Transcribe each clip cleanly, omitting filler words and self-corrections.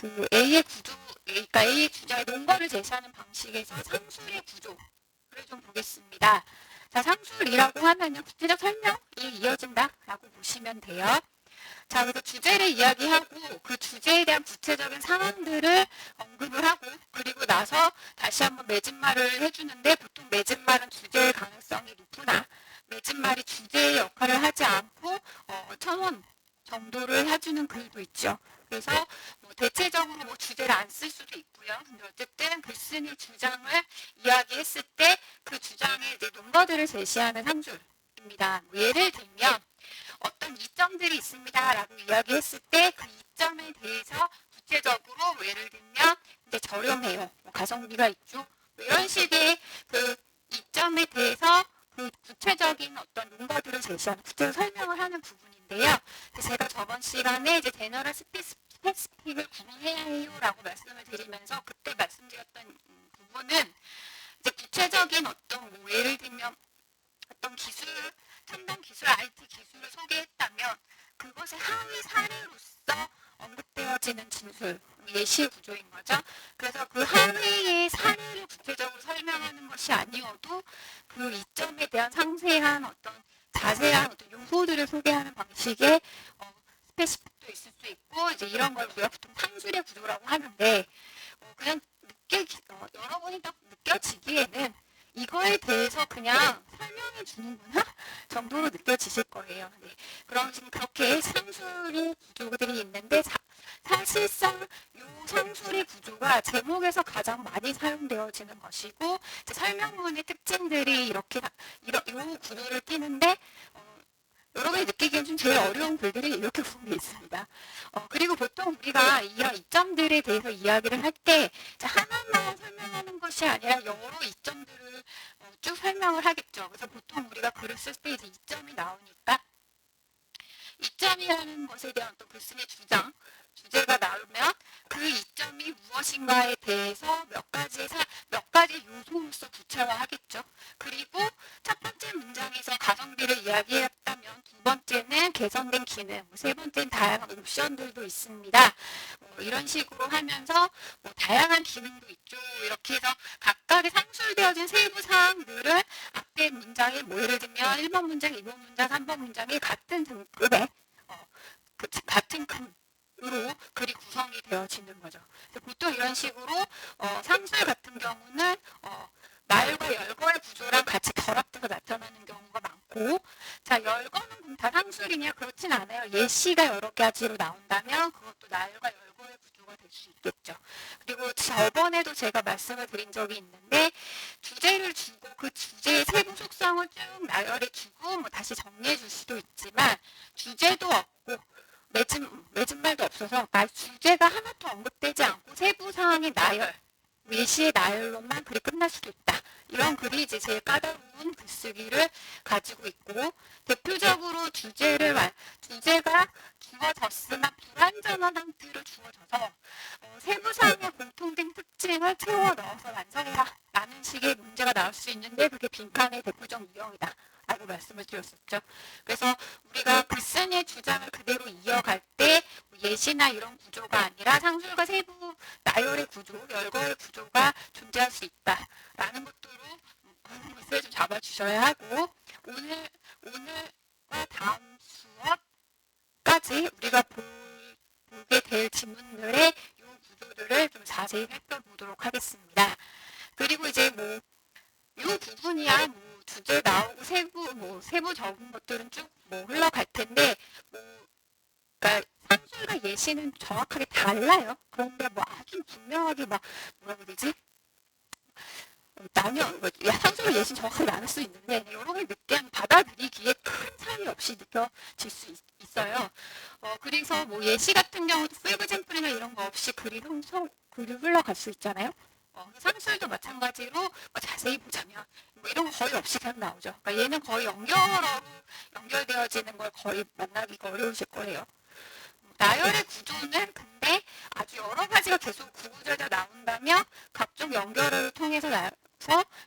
그 A의 구조, 그러니까 A의 주자의 논거를 제시하는 방식에서 상술의 구조를 좀 보겠습니다. 자, 상술이라고 하면은 구체적 설명이 이어진다라고 보시면 돼요. 자, 그래서 주제를 이야기하고 그 주제에 대한 구체적인 상황들을 언급을 하고 그리고 나서 다시 한번 맺은말을 해주는데 보통 맺은말은 주제의 가능성이 높으나 맺은말이 주제의 역할을 하지 않고 첨언 정도를 해주는 글도 있죠. 그래서 뭐 대체적으로 뭐 주제를 안 쓸 수도 있고요. 근데 어쨌든 글쓴이 주장을 이야기했을 때 그 주장의 이제 논거들을 제시하는 상술입니다. 뭐 예를 들면 어떤 이점들이 있습니다라고 이야기했을 때 그 이점에 대해서 구체적으로 뭐 예를 들면 이제 저렴해요. 뭐 가성비가 있죠. 뭐 이런 식의 그 이점에 대해서 그 구체적인 어떤 논거들을 제시하는 구체적 설명을 하는 부분인데요. 제가 저번 시간에 이제 제너럴 스페시픽을 구분해야 해요라고 말씀을 드리면서 그때 말씀드렸던 부분은 이제 구체적인 어떤 뭐 예를 들면 어떤 기술 첨단 기술, IT 기술을 소개했다면 그것의 하위 사례로서 언급되어지는 진술, 예시 구조인 거죠. 그래서 그 하위의 사례를 구체적으로 설명하는 것이 아니어도 그 이점에 대한 상세한 어떤 자세한 어떤 요소들을 소개하는 방식의 스페시픽도 있을 수 있고 이제 이런 걸 우리가 보통 상술의 구조라고 하는데 그냥 여러 번이 딱 느껴지기에는 이거에 대해서 그냥 설명해 주는구나 정도로 느껴지실 거예요. 네. 그럼 지금 그렇게 상술의 구조들이 있는데 사실상 이 상술의 구조가 제목에서 가장 많이 사용되어지는 것이고 설명문의 특징들이 이렇게 이 구조를 띠는데 여러분이 느끼기엔 좀 제일 어려운 글들이 이렇게 구분되어 있습니다. 그리고 보통 우리가 이런 이점들에 대해서 이야기를 할 때 하나만 설명하는 것이 아니라 여러 이점들을 쭉 설명을 하겠죠. 그래서 보통 우리가 글을 쓸 때 이제 이점이 나오니까 이점이라는 것에 대한 어떤 글쓴이 주제가 나오면 그 이점이 무엇인가에 대해서 몇 가지 요소로서 구체화하겠죠. 그리고 첫 번째 문장에서 가성비를 이야기했다면 두 번째는 개선된 기능, 세 번째는 다양한 옵션들도 있습니다. 이런 식으로 하면서 다양한 기능도 있죠. 이렇게 해서 각각의 상술되어진 세부 사항들을 앞에 문장에 예를 들면 1번 문장, 2번 문장, 3번 문장이 같은 등급의 같은 으로 글이 구성이 되어지는 거죠. 보통 이런 식으로 상술 같은 경우는 말과 열거의 구조랑 같이 결합돼서 나타나는 경우가 많고 자 열거는 그럼 다 상술이냐 그렇진 않아요. 예시가 여러 가지로 나온다면 그것도 말과 열거의 구조가 될 수 있겠죠. 그리고 저번에도 제가 말씀을 드린 적이 있는데 주제를 주고 그 주제의 세부 속성을 쭉 나열해 주고 뭐 다시 정리해 줄 수도 있지만 주제도 없고 맺은 말도 없어서 주제가 하나도 언급되지 않고 세부 상황의 나열, 예시의 나열로만 글이 끝날 수도 있다. 이런 글이 이제 제일 까다로운 글쓰기를 가지고 있고 대표적으로 주제가 주어졌으나 불완전한 상태로 주어져서 세부 상황의 공통된 특징을 채워 넣어서 완성해라 라는 식의 문제가 나올 수 있는데 그게 빈칸의 대표적 유형이다. 라고 말씀을 드렸었죠. 그래서 우리가 글쓴이의 주장을 그대로 이어갈 때 예시나 이런 구조가 아니라 상술과 세부 나열의 구조, 열거의 구조가 존재할 수 있다라는 것들로 것을 좀 잡아주셔야 하고 오늘과 다음 수업까지 우리가 보게 될 지문들의 이 구조들을 좀 자세히 살펴보도록 하겠습니다. 그리고 이제 이 부분이야 주제 나오고 세부 적은 것들은 쭉 흘러갈 텐데 그러니까 상술과 예시는 정확하게 달라요. 그런데 아주 분명하게 뭐라고 해야 되지? 상술과 예시는 정확하게 나눌 수 있는데 여러분이 그냥 받아들이기에 큰 차이 없이 느껴질 수 있어요. 그래서 예시 같은 경우도 풀그젠플이나 이런 거 없이 글이 흘러갈 수 있잖아요. 상술도 마찬가지로 자세히 보자면 이런 거 거의 없이 그냥 나오죠. 그러니까 얘는 거의 연결되어지는 걸 거의 만나기가 어려우실 거예요. 나열의 구조는 근데 아주 여러 가지가 계속 구구절절 나온다면 각종 연결을 통해서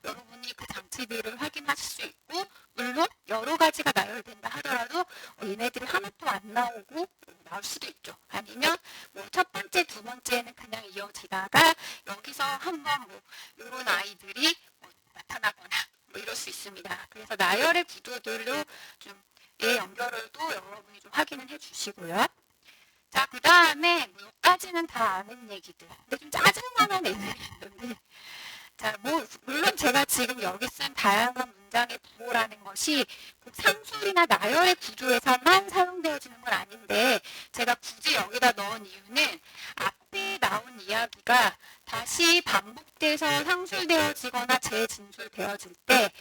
여러분이 그 장치들을 확인하실 수 있고 물론 여러 가지가 나열된다 하더라도 얘네들이 하나도 안 나오고 나올 수도 있죠. 아니면 첫 번째, 두 번째 번째는 그냥 이어지다가 여기서 한번 뭐 이런 아이들이 뭐 나타나거나 뭐 이럴 수 있습니다. 그래서 나열의 구조들로 좀 연결을 또 여러분이 좀 확인을 해주시고요. 자, 그 다음에 뭐 여기까지는 다 아는 얘기들. 근데 좀 짜증나는 애들이 있는데 자, 물론 제가 지금 여기 쓴 다양한 문장의 부호라는 것이 꼭 상술이나 나열의 구조에서만 사용되어지는 건 아닌데 제가 굳이 여기다 넣은 이유는 앞에 나온 이야기가 다시 반복돼서 상술되어지거나 재진술되어질 때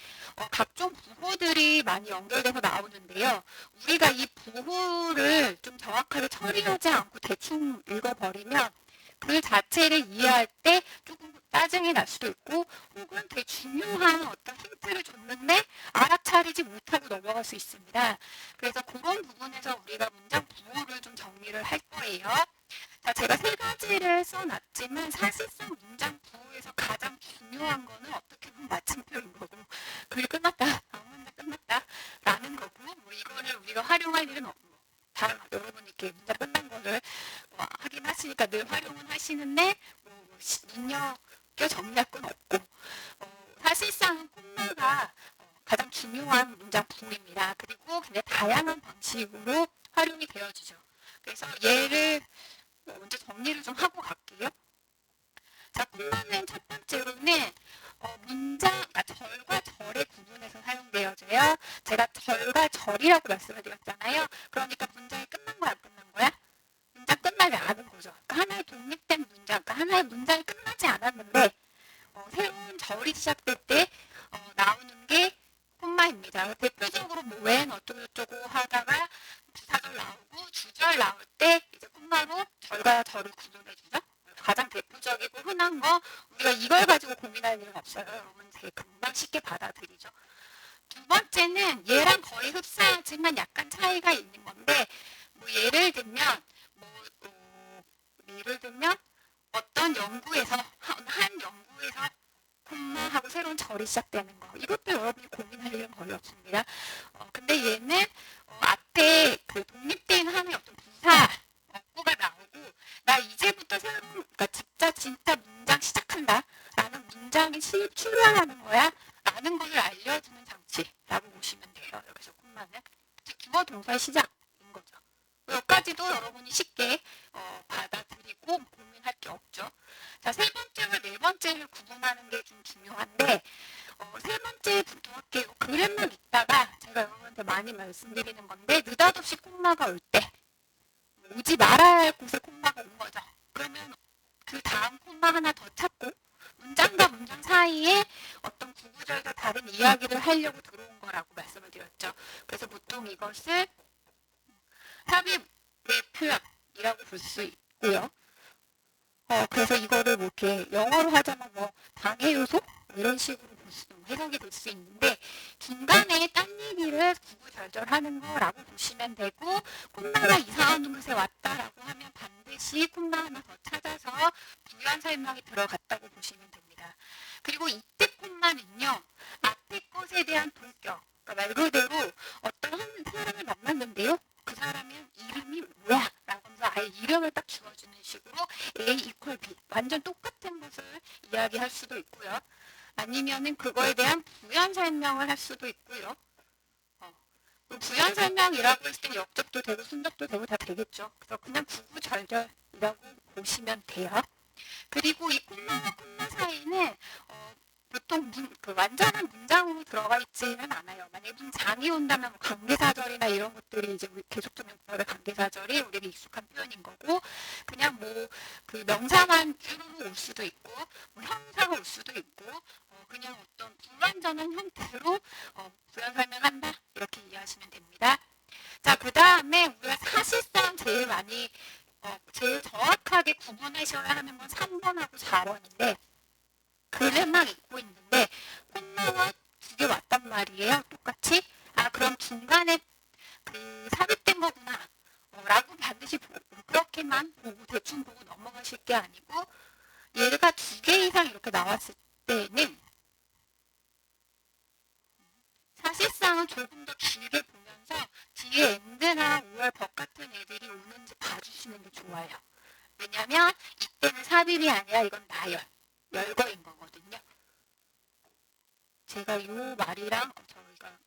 각종 부호들이 많이 연결돼서 나오는데요. 우리가 이 부호를 좀 정확하게 처리하지 않고 대충 읽어버리면 그 자체를 이해할 때 조금 짜증이 날 수도 있고 혹은 되게 중요한 어떤 힌트를 줬는데 알아차리지 못하고 넘어갈 수 있습니다. 그래서 그런 부분에서 우리가 문장 부호를 좀 정리를 할 거예요. 자, 제가 3가지를 써놨지만 사실상 문장 부호에서 가장 중요한 거는 어떻게 보면 마침표인 거고 글이 끝났다, 다음 문장 끝났다 라는 거고 뭐 이거를 우리가 활용할 일은 없고 다 여러분 이렇게 문장 끝난 거를 하긴 하시니까 늘 활용은 하시는데 눈여겨 정리할 건 없고 사실상 콤마가 가장 중요한 문장 부호입니다. 그리고 굉장히 다양한 방식으로 활용이 되어지죠. 그래서 얘를 먼저 정리를 좀 하고 갈게요. 자, 콤마는 첫 번째로는 문장, 그러니까 절과 절의 구분에서 사용되어져요. 제가 절과 절이라고 말씀을 드렸잖아요. 그러니까 문장이 끝난 거야, 안 끝난 거야? 문장 끝나지 않은 거죠. 그러니까 하나의 독립된 문장, 그러니까 하나의 문장이 끝나지 않았는데 새로운 절이 시작될 때 나오는 게 콤마입니다. 대표적으로 뭐 when 어쩌고저쩌고 하다가 부사절 나오고 주절 나올 때 이제 콤마로 절과 절을 구분해주죠. 가장 대표적이고 흔한 거 우리가 이걸 가지고 고민할 일은 없어요. 여러분 되게 금방 쉽게 받아들이죠. 두 번째는 얘랑 거의 흡사하지만 약간 차이가 있는 건데 뭐 예를 들면 어떤 연구에서 한 연구에서 콤마하고 새로운 절이 시작되는 거 이것도 여러분이 고민할 일은 거의 없습니다. 근데 얘는 앞에 그 독립된 하나의 어떤 부사 어구가 나오고 나 이제부터 새로운 그러니까 진짜 문장 시작한다 라는 문장이 출발하는 거야 라는 것을 알려주는 장치라고 보시면 돼요. 여기서 콤마는 주어 동사의 시작인 거죠. 여기까지도 여러분이 쉽게 받아들이고 고민할 게 없죠. 자, 세 번째와 네 번째를 구분하는 게 좀 중요한데 세 번째부터 할게요. 그랩만 있다가 제가 여러분한테 많이 말씀드리는 건데 느닷없이 콤마가 올 때 오지 말아야 할 곳에 콤마가 온 거죠. 그러면 그 다음 콤마 하나 더 찾고 문장과 문장 사이에 어떤 구구절과 다른 이야기를 하려고 들어온 거라고 말씀을 드렸죠. 그래서 보통 이것을 삽입 내 표현이라고 볼 수 있고요. 그래서 이거를 뭐 이렇게 영어로 하자면 뭐 방해 요소 이런 식으로 해석이 될 수 있는데 중간에 딴 얘기를 구구절절하는 거라고 보시면 되고 콤마가 이상한 곳에 왔다라고 하면 반드시 콤마 하나 더 찾아서 부연 설명이 들어갔다고 보시면 됩니다. 그리고 이때 콤마는요 앞에 것에 대한 동격 그러니까 말 그대로 어떤 한 사람을 만났는데요 그 사람은 이름이 뭐야? 라고 하면서 아예 이름을 딱 주어주는 식으로 A 이퀄 B 완전 똑같은 것을 이야기할 수도 있고요. 아니면은 그거에 대한 부연 설명을 할 수도 있고요. 부연 설명이라고 했을 때 역접도 되고 순접도 되고 다 되겠죠. 그래서 그냥 구구절절이라고 보시면 돼요. 그리고 이 콤마와 콤마 사이는 보통 완전한 문장으로 들어가 있지는 않아요. 만약에 문장이 온다면 뭐 관계사절이나 이런 것들이 이제 우리 계속적 용법의 관계사절이 우리에게 익숙한 표현인 거고 그냥 뭐 그 명사만 주로 올 수도 있고 뭐 형사가 올 수도 있고 그냥 어떤 불완전한 형태로 부연 설명한다 이렇게 이해하시면 됩니다. 자, 그 다음에 우리가 사실상 제일 정확하게 구분하셔야 하는 건 3번하고 4번인데 글에만 읽고 있는데 콤마가 2개 왔단 말이에요. 똑같이. 그럼 중간에 그 삽입된 거구나. 라고 반드시 그렇게만 보고 대충 보고 넘어가실 게 아니고 얘가 2개 이상 이렇게 나왔을 때는 사실상은 조금 더 길게 보면서 뒤에 엔드나 5월 법 같은 애들이 오는지 봐주시는 게 좋아요. 왜냐면 이때는 삽입이 아니라 이건 나열, 열거인 거거든요. 제가 이 말이랑 저희가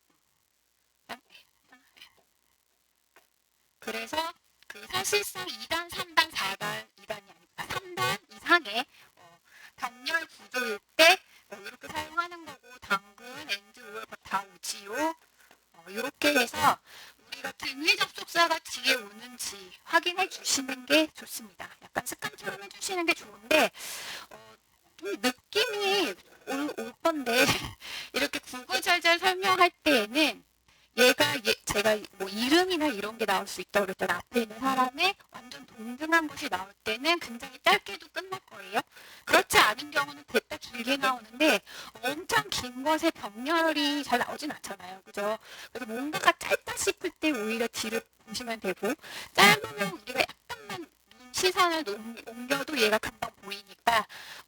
그래서 그 사실상 2단, 3단, 4단, 2단이 아니라 3단 이상의 병렬 구조일 때 이렇게 사용하는 거고 당근, and, or 다 오지요. 이렇게 해서 우리가 등위 접속사가 뒤에 오는지 확인해 주시는 게 좋습니다. 약간 습관처럼 해주시는 게 좋은데 좀 느낌이 올 건데 이렇게 구구절절 설명할 때에는 제가 뭐 이름이나 이런 게 나올 수 있다고 그랬잖아. 앞에 있는 사람의 완전 동등한 것이 나올 때는 굉장히 짧게도 끝날 거예요. 그렇지 않은 경우는 됐다 길게 나오는데 엄청 긴 것의 병렬이 잘 나오진 않잖아요. 그죠? 그래서 뭔가가 짧다 싶을 때 오히려 뒤를 보시면 되고 짧으면 우리가 약간만 시선을 옮겨도 얘가 금방 보이니까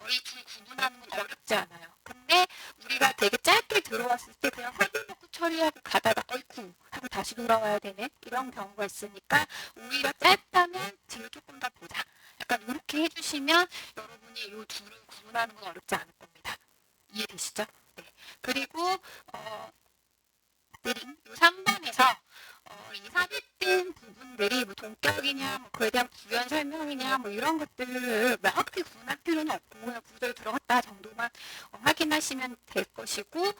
이 둘 구분하는 건 어렵지 않아요. 근데 우리가 되게 짧게 들어왔을 때 그냥 확인 놓고 처리하고 가다가 어이쿠 하고 다시 돌아와야 되는 이런 경우가 있으니까 오히려 짧다면 뒤를 조금 더 보자. 약간 이렇게 해주시면 여러분이 이 둘을 구분하는 건 어렵지 않을 겁니다. 이해되시죠? 네. 그리고 이 3번에서 이 삽입된 부분들이 뭐 동격이냐, 뭐 그에 대한 부연 설명이냐, 뭐 이런 것들을 명확히 구분할 필요는 없고 그냥 구조에 들어갔다 정도만 확인하시면 될 것이고,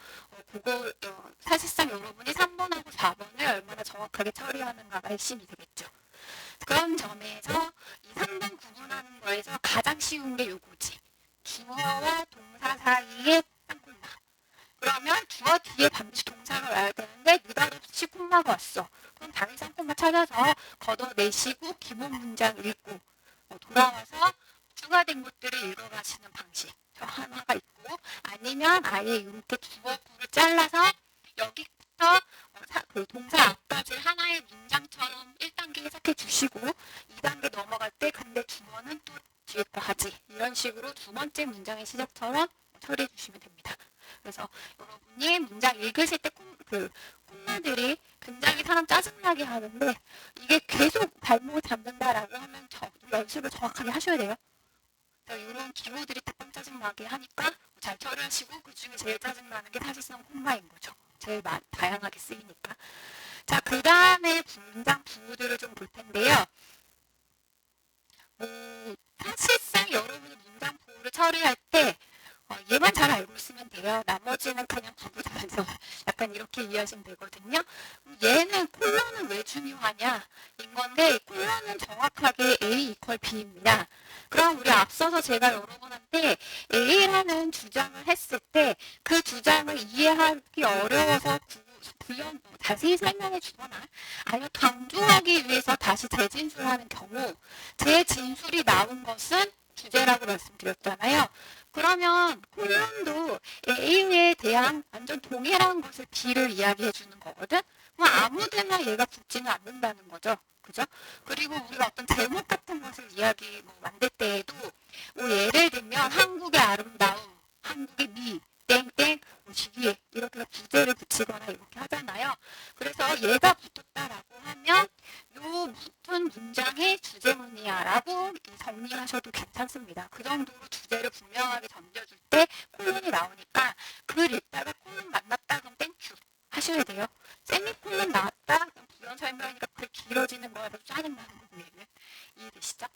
그거 사실상 여러분이 3번하고 4번을 얼마나 정확하게 처리하는가가 핵심이 되겠죠. 그런 점에서 이 3번 구분하는 거에서 가장 쉬운 게 요거지. 주어와 동사 사이에 땅콩마. 그러면 주어 뒤에 반드시 동사가 와야 되는데 느닷없이 콤마가 왔어. 그럼 당연히 쌍콤마 찾아서 걷어내시고 기본 문장 읽고 돌아와서 추가된 것들을 읽어가시는 방식 저 하나가 있고, 아니면 아예 이렇게 주어구를 잘라서 여기부터 그 동사 앞까지 하나의 문장처럼 1단계 해석해 주시고 2단계 넘어갈 때 근데 주어는 또 뒤에 거 하지, 이런 식으로 두 번째 문장의 시작처럼 처리해 주시면 됩니다. 그래서 여러분이 문장 읽으실 때 콤마들이 굉장히 사람 짜증나게 하는데 이게 계속 발목을 잡는다라고 하면 연습을 정확하게 하셔야 돼요. 이런 기호들이 조금 짜증나게 하니까 잘 처리하시고 그 중에 제일 짜증나는 게 사실상 콤마인 거죠. 제일 다양하게 쓰이니까. 자, 그 다음에 문장 부호들을 좀 볼 텐데요. 사실상 여러분이 문장 부호를 처리할 때 얘만 잘 알고 있으면 돼요. 나머지는 그냥 구분하면서 약간 이렇게 이해하시면 되거든요. 얘는 콜론은 왜 중요하냐 인 건데, 콜론은 정확하게 A 이퀄 B입니다. 그럼 우리 앞서서 제가 여러분한테 A라는 주장을 했을 때 그 주장을 이해하기 어려워서 자세히 설명해 주거나 아니면 강조하기 위해서 다시 재진술하는 경우, 재진술이 나온 것은 주제라고 말씀드렸잖아요. 그러면 콜론도 A에 대한 완전 동일한 것을 B를 이야기해 주는 거거든. 그럼 아무데나 얘가 붙지는 않는다는 거죠. 그죠? 그리고 우리가 어떤 제목 같은 것을 만들 때에도 예를 들면 한국의 아름다움, 한국의 미, 땡땡, 시기에 이렇게 부제를 붙이거나 이렇게 하잖아요. 그래서 얘가 붙었다라고 하면 요 붙은 문장의 주제문이야라고 정리하셔도 괜찮습니다. 그 정도로 주제를 분명하게 던져줄 때 콜론이 나오니까 글 읽다가 콜론 만났다 그럼 땡큐 하셔야 돼요. 세미콜론 나왔다 그럼 부연 설명이니까 글 길어지는 거라서 짜증나는 거고 얘는. 이해되시죠?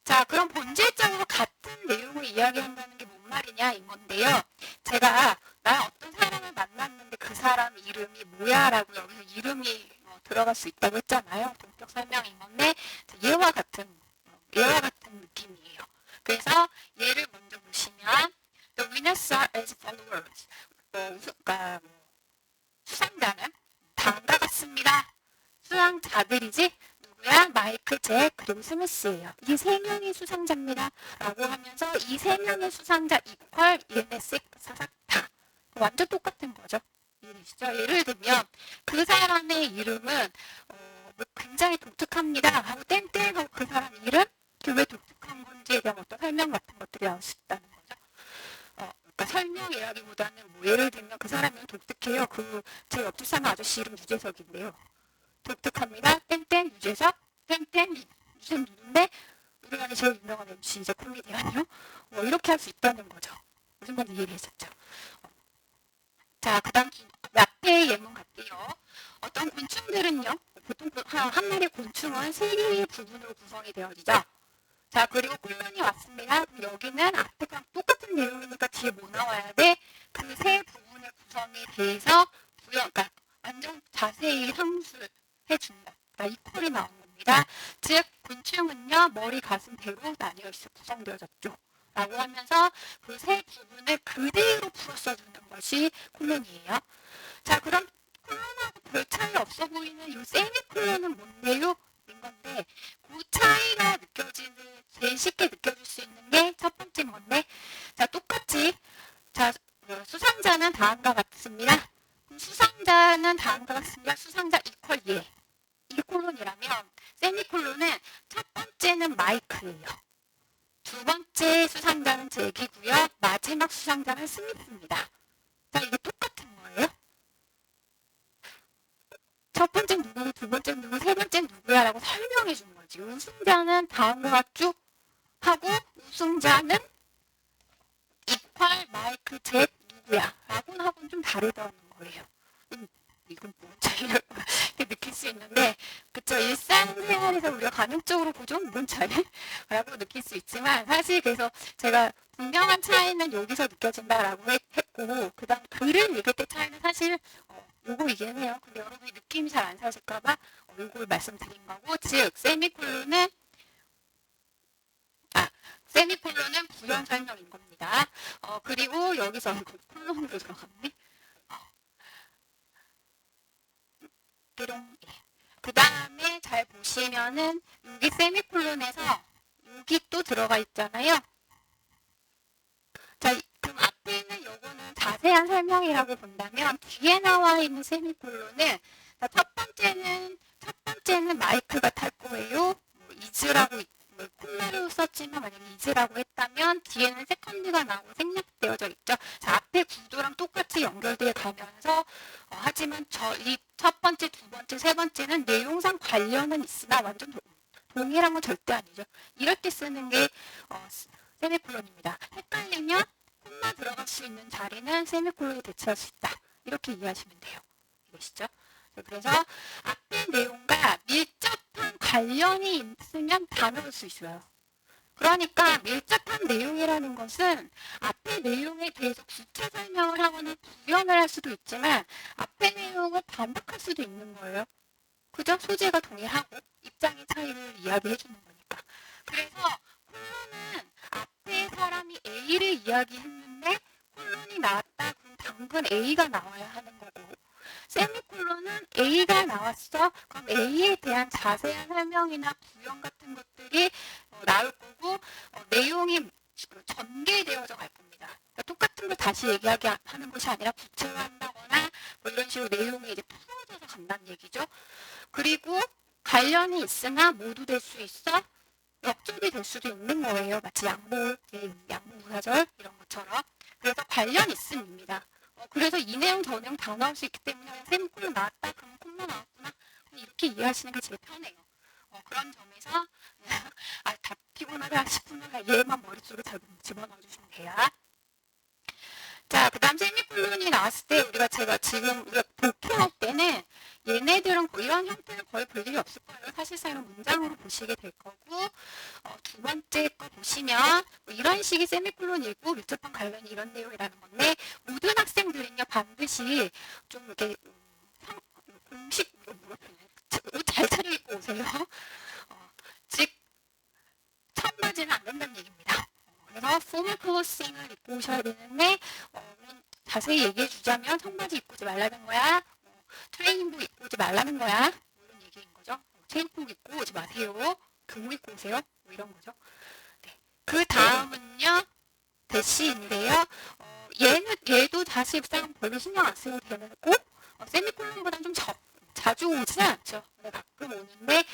자, 그럼 본질적으로 같은 내용을 이야기한다는 게 뭔 말이냐 인 건데요. 제가 나 어떤 사람을 만났는데 그 사람 이름이 뭐야 라고 여기서 이름이 들어갈 수 있다고 했잖아요. 동격 설명인 건데 얘와 같은 느낌이에요. 그래서 얘를 먼저 보시면 The winners are as followers. 수상자는 다음과 같습니다. 수상자들이지 누구야? 마이클, 잭, 그리고 스미스예요. 이 세 명이 수상자입니다. 라고 하면서 이 세 명의 수상자 이퀄 ENS 사사타. 완전 똑같은 거죠. 이해되시죠? 예를 들면 그 사람의 이름은 굉장히 독특합니다. 하고 땡땡 하고 그 사람 이름? 왜 독특한 건지에 대한 어떤 설명 같은 것들이 나올 수 있다는 거죠. 그러니까 설명이라기보다는 예를 들면 그 사람이 독특해요. 제 옆집 사는 아저씨 이름 유재석인데요. 독특합니다. 땡땡 유재석 땡땡 유재석 누군데 우리나라에 제일 유명한 MC이자 코미디언이요. 이렇게 할 수 있다는 거죠. 무슨 말인지 이해되셨죠? 자, 그 다음 앞에 예문 갈게요. 어떤 곤충들은요, 보통 한 마리 곤충은 세 개의 부분으로 구성이 되어지죠. 자, 그리고 콜론이 왔습니다. 여기는 앞에랑 똑같은 내용이니까 뒤에 뭐 나와야 돼? 그 세 부분의 구성에 대해서 그러니까 완전 자세히 상수해 준다. 그러니까 이퀄이 나온 겁니다. 즉, 곤충은요, 머리, 가슴, 배로 나뉘어 있어 구성되어졌죠. 라고 하면서 그 세 부분을 그대로 풀어 써주는 것이 콜론이에요. 자, 그럼 콜론하고 별 차이 없어 보이는 이 세미콜론은 뭔데요? 인 건데 그 차이가 느껴지는 제일 쉽게 느껴질 수 있는 게 첫 번째 건데 자 똑같이 자 수상자는 다음과 같습니다. 수상자는 다음과 같습니다. 수상자 이퀄 예. 이게 콜론이라면 세미콜론은 첫 번째는 마이크예요. 두 번째 수상자는 잭이고요. 마지막 수상자는 스미스입니다. 자 이게 똑같은 거예요. 첫 번째 누구, 두 번째 누구, 세 번째 누구야 라고 설명해 준 거지. 우승자는 다음과 같죠? 하고 우승자는 이퀄 마이크 잭 누구야 라고는 좀 다르다는 거예요. 이건 뭔 차이를 느낄 수 있는데 그쵸 일상생활에서 우리가 감형적으로 보죠 뭔 차이라고 느낄 수 있지만 사실 그래서 제가 분명한 차이는 여기서 느껴진다라고 했고 그 다음 글을 읽을 때 차이는 사실 요거이긴 해요. 근데 여러분이 느낌이 잘 안 사실까봐 요걸 말씀드린 거고 즉 세미콜론은 부연 설명인 겁니다. 그리고 여기서 콜론으로 들어갔네. 그 다음에 잘 보시면은 여기 세미콜론에서 여기 또 들어가 있잖아요. 자, 그럼 앞에 있는 요거는 자세한 설명이라고 본다면 뒤에 나와 있는 세미콜론은 첫 번째는 마이크가 탈 거예요. 이즈라고 콜라로 썼지만 만약에 이즈라고 했다면 뒤에는 세컨드가 나오고 생략되어져 있죠. 자, 앞에 구조랑 똑같이 연결되어 가면서 하지만 이 첫 번째, 두 번째, 세 번째는 내용상 관련은 있으나 완전 동일한 건 절대 아니죠. 이럴 때 쓰는 게 세미콜론입니다. 헷갈리면 콤마 들어갈 수 있는 자리는 세미콜론이 대체할 수 있다. 이렇게 이해하시면 돼요. 이해시죠? 그래서 앞에 내용과 밀접한 관련이 있으면 다 넣을 수 있어요. 그러니까 밀접한 내용이라는 것은 앞에 내용에 대해서 구체 설명을 하거나 부연을 할 수도 있지만 앞에 내용을 반박할 수도 있는 거예요. 그죠? 소재가 동일하고 입장의 차이를 이야기해 주는 거니까. 그래서 콜론은 앞에 사람이 A를 이야기했는데 콜론이 나왔다. 그럼 당근 A가 나와야 하는 거고 세미콜론은 A가 나왔어. 그럼 A에 대한 자세한 설명이나 부연 같은 것들이 나올 거고 내용이 전개되어져 갈 겁니다. 그러니까 똑같은 걸 다시 얘기하는 것이 아니라 구체화한다거나 뭐 이런 식으로 내용이 이제 풀어져서 간다는 얘기죠. 그리고 관련이 있으나 모두 될 수 있어. 역적이 될 수도 있는 거예요. 마치 양보무사절 이런 것처럼. 그래서 관련 있음입니다. 그래서 이 내용 저 내용 다 나올 수 있기 때문에 세미콜론 나왔다 그러면 콤마 나왔구나 이렇게 이해하시는 게 제일 편해요. 그런 점에서 다 피곤하다 싶으면 얘만 머릿속에 잘 집어넣어 주시면 돼요. 자, 그 다음 세미콜론이 나왔을 때 우리가 복귀할 때는 얘네들은 이런 형태를 거의 볼 일이 없을 거예요. 사실상 이런 문장으로 보시게 될 거고 두 번째 거 보시면 이런 식의 세미콜론이고 밀접한 관련이 이런 내용이라는 건데 모든 학생들은요 반드시 좀 이렇게 공식 옷 잘 차려입고 오세요. 즉 청바지는 안 된다는 얘기입니다. 그래서 포멀 클로싱을 입고 오셔야 되는데 자세히 얘기해 주자면 청바지 입고 오지 말라는 거야. 트레이닝복 입고 오지 말라는 거야. 이런 얘기인 거죠. 체육복 입고 오지 마세요. 교복 입고 오세요. 이런 거죠. 네. 그 다음은요. 대시인데요. 얘도 사실상 별로 신경 안 쓰고 되고 세미콜론보다는 좀 자주 오진 않죠. 근데 가끔 오는데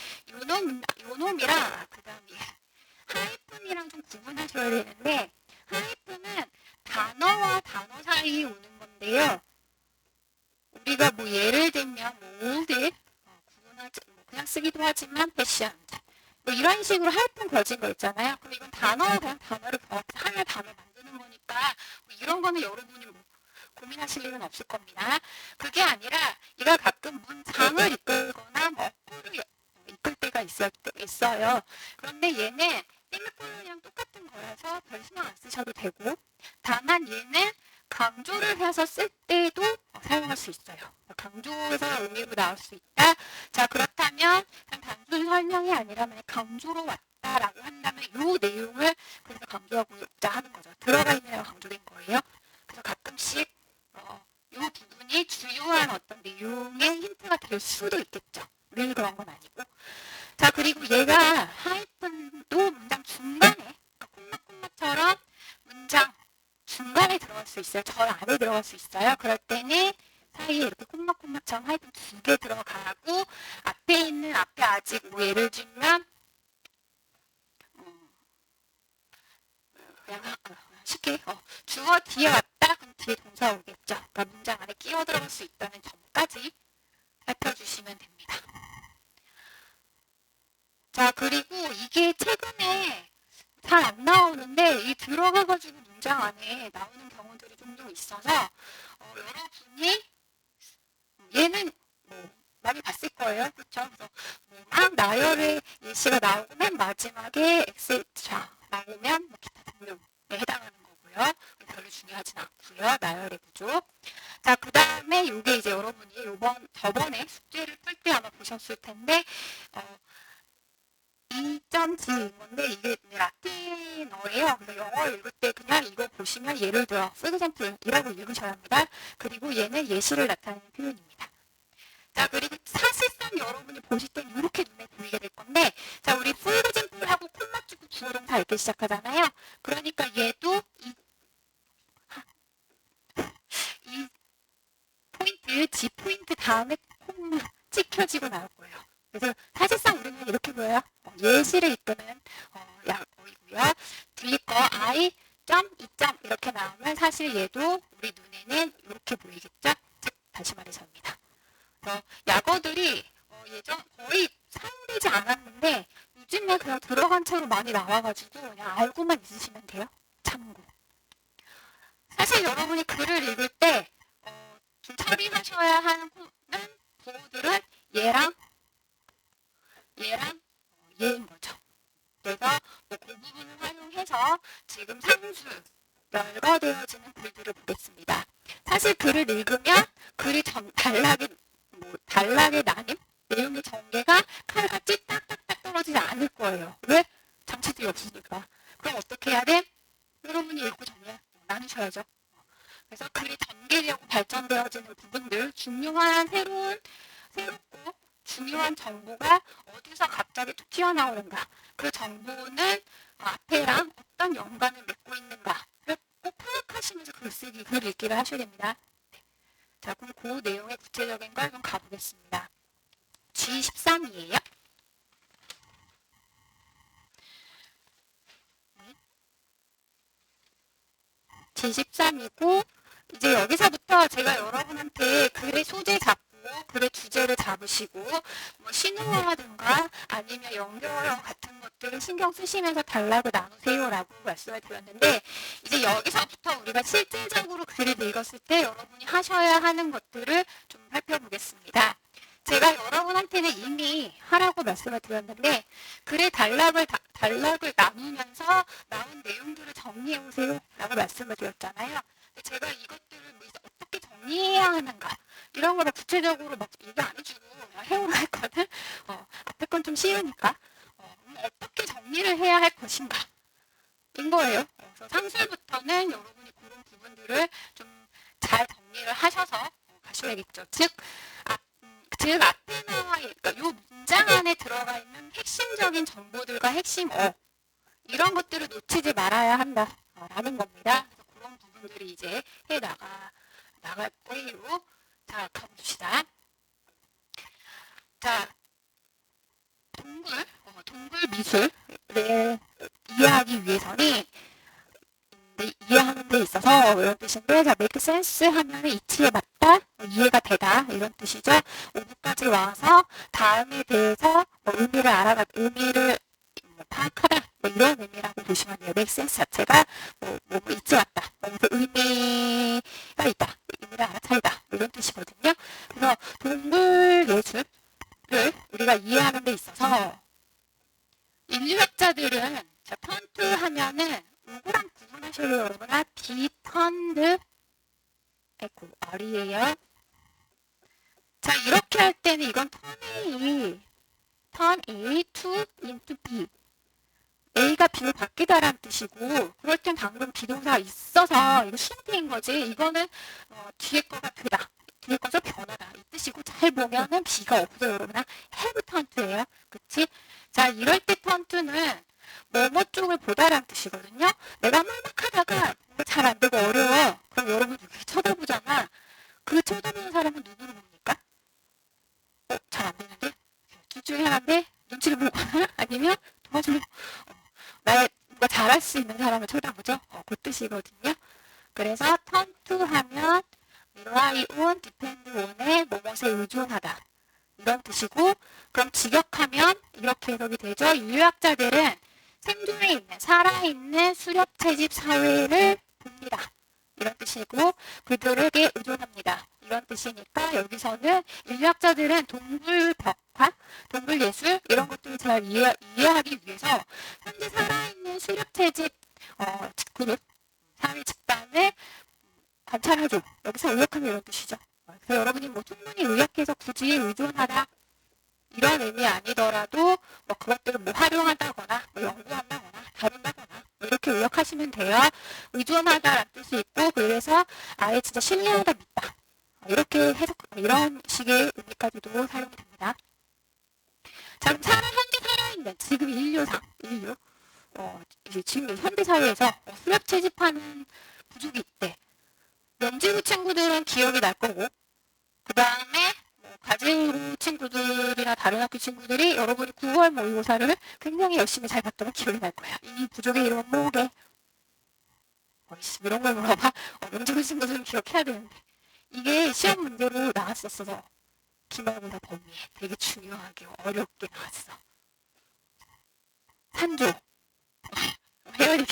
요놈이랑 그 다음에 하이픈이랑 좀 구분하셔야 되는데 하이픈은 단어와 단어 사이에 오는 건데요. 우리가 뭐 예를 들면 올드 구분하지 그냥 쓰기도 하지만 패션 뭐 이런 식으로 하이픈 벼진 거 있잖아요. 그럼 이건 그냥 단어를 하나의 단어 만드는 거니까 뭐 이런 거는 여러분이 뭐 고민하실 일은 없을 겁니다. 그게 아니라 얘가 가끔 문장을 이끌거나 뭐 어구를 이끌 때가 있어요. 그런데 얘는 세미콜론이랑 똑같은 거여서 별 신경 안 쓰셔도 되고, 다만 얘는 강조를 해서 쓸 때도 사용할 수 있어요. 강조해서 의미로 나올 수 있다. 자, 그렇다면 그냥 단순 설명이 아니라 만약 강조로 왔다라고 한다면 이 내용을 그래서 강조하고자 하는 거죠. 들어가 있는 강조된 거예요. 그래서 가끔씩 이 부분이 주요한 어떤 내용의 힌트가 될 수도 있겠죠. 늘 그런 건 아니고. 자, 그리고 얘가 하이픈도 문장 중간에, 그러니까 콤마처럼 문장 중간에 들어갈 수 있어요. 절 안에 들어갈 수 있어요. 그럴 때는 사이에 이렇게 콤마처럼 하이픈 2개 들어가고, 앞에 아직 뭐 예를 들면 그냥 쉽게 주어 뒤에 왔다 그럼 뒤에 동사 오겠죠. 그러니까 문장 안에 끼어 들어갈 수 있다는 점까지 살펴주시면 됩니다. 자, 그리고 이게 최근에 잘 안 나오는데 이 들어가가지고 문장 안에 나오는 경우들이 종종 있어서 여러분이 얘는 뭐 많이 봤을 거예요. 그렇죠? 그래서 막 나열의 예시가 나오고 맨 마지막에 etc. 나오면 뭐 기타 등등에 해당하는 거고요. 별로 중요하진 않고요. 나열의 구조. 자, 그 다음에 이게 이제 여러분이 저번에 숙제를 풀 때 아마 보셨을 텐데 2.7인 건데 이게 라틴어예요. 그래서 영어 읽을 때 그냥 이거 보시면 예를 들어 for example이라고 읽으셔야 합니다. 그리고 얘는 예시를 나타내는 표현입니다. 자, 그리고 사실상 여러분이 보실 땐 이렇게 눈에 보이게 될 건데, 자, 우리 for example하고 콤마 주고 주어동사 읽기 시작하잖아요. 그러니까 얘도 이 포인트, G 포인트 다음에 콤마 찍혀지고 나올 거예요. 그래서 사실상 우리는 이렇게 보여요. 예시를 이끄는 어이고요. 뒤에 거 I, 점, 2점 이렇게 나오면 사실 얘도 우리 눈에는 이렇게 보이겠죠? 즉 다시 말해서입니다. 약어들이 예전 거의 사용되지 않았는데 요즘에 그냥 들어간 채로 많이 나와가지고 그냥 알고만 있으시면 돼요. 참고. 사실 여러분이 글을 읽을 때 좀 처리하셔야 하는 부호들은 얘랑 얘인 거죠. 그래서 그 부분을 활용해서 지금 상수 열거되어지는 글들을 보겠습니다. 사실 글을 읽으면 글이 단락의 나님, 내용의 전개가 칼같이 딱딱딱 떨어지지 않을 거예요. 왜? 장치들이 없으니까. 그럼 어떻게 해야 돼? 여러분이 읽고 나누셔야죠. 그래서 글이 전개되고 발전되어지는 부분들, 새롭고 중요한 정보가 어디서 갑자기 툭 튀어나오는가. 그 정보는 앞에랑 어떤 연관을 맺고 있는가를 꼭 파악하시면서 글 읽기를 하셔야 됩니다. 네. 자, 그럼 그 내용의 구체적인 걸 좀 가보겠습니다. G13이에요. G13이고 이제 여기서부터 제가 여러분한테 글의 소재 잡고 글의 주제를 잡으시고 뭐 신호어라든가 아니면 연결어 같은 것들을 신경 쓰시면서 단락을 나누세요라고 말씀을 드렸는데 이제 여기서부터 우리가 실질적으로 글을 읽었을 때 여러분이 하셔야 하는 것들을 좀 살펴보겠습니다. 제가 여러분한테는 이미 하라고 말씀을 드렸는데 글의 단락을 나누면서 나온 내용들을 정리해 오세요 라고 말씀을 드렸잖아요. 제가 이것들을 어떻게 정리해야 하는가 이런 거를 구체적으로 막 얘기 안 해주고 그냥 해오라 했거든. 앞에 건 좀 쉬우니까 어떻게 정리를 해야 할 것인가 인 거예요. 그래서 상술부터는 여러분이 그런 부분들을 좀 잘 정리를 하셔서 가셔야겠죠. 즉 앞에 나와 그러니까 이 문장 안에 들어가 있는 핵심적인 정보들과 핵심어 이런 것들을 놓치지 말아야 한다라는 겁니다. 그래서 그런 부분들이 이제 나갈 거예요. 자, 가봅시다. 자, 동굴 미술을 이해하기 위해서는 이해하는 데 있어서 이런 뜻인데, 자, make sense 하면 이치에 맞다, 이해가 되다 이런 뜻이죠. 5부까지 와서 다음에 대해서 의미를 파악하다 뭐 이런 의미라고 보시면 돼요. make sense 자체가 뭐 있지 않다, 무슨 의미가 있다, 의미를 알아차리다 이런 뜻이거든요. 그래서 동물 예술을 우리가 이해하는 데 있어서 인류학자들은 자, 턴트 하면은 누구랑 구분하셔요 여러분아? 비턴드 에고 R이에요. 자 이렇게 할 때는 이건 turn A to into B. A가 B로 바뀌다라는 뜻이고 그럴 땐 방금 비동사가 있어서 이거 힌트인 거지. 이거는 뒤에 거가 되다. 뒤에 거죠 변하다. 이 뜻이고 잘 보면은 B가 없어요 여러분아. have turned예요. 그치? 자 이럴 때 turned는 뭐뭐 쪽을 보다라는 뜻이거든요. 내가 막 하다가 잘 안 되고 어려워. 그럼 여러분 이렇게 쳐다보잖아. 그 쳐다보는 사람은 누구를 봅니까? 잘 안 되는데? 둘 중에 하나인데? 눈치를 보고 아니면 도와주려고 나의 뭔가 잘할 수 있는 사람을 쳐다보죠. 그 뜻이거든요. 그래서 turn to 하면 rely on, depend on에 뭐뭐에 의존하다. 이런 뜻이고 그럼 직역하면 이렇게 해석이 되죠. 인류학자들은 생존에 있는 살아있는 수렵채집 사회를 봅니다. 이런 뜻이고 그들에게 의존합니다. 이런 뜻이니까 여기서는 인류학자들은 동물 벽화, 동물 예술 이런 것들을 잘 이해하기 위해서 현재 살아있는 수렵채집 그룹, 사회 집단을 관찰하죠. 여기서 의역하면 이런 뜻이죠. 그래서 여러분이 뭐 충분히 의역해서 굳이 의존하다 이런 의미 아니더라도 뭐 그것들을 뭐 활용한다거나 뭐 연구한다거나 다룬다거나 뭐 이렇게 의역하시면 돼요. 의존하다라는 뜻이 있고 그래서 아예 진짜 신뢰하다 믿다 이렇게 해석 이런 식의 의미까지도 사용이 됩니다. 자 그럼 현재 살아있는 지금 인류 지금 현대 사회에서 수렵 채집하는 부족이 있대. 명지구 친구들은 기억이 날 거고 그 다음에 가지로 친구들이나 다른 학교 친구들이 여러분이 9월 모의고사를 굉장히 열심히 잘 봤다면 기억이 날 거야. 이 부족의 이름은 뭐게? 이런 걸 물어봐. 명지구 친구들은 기억해야 되는데 이게 시험 문제로 나왔었어서 기말고사 범위에 되게 중요하게 어렵게 나왔어. 산조. 혜연이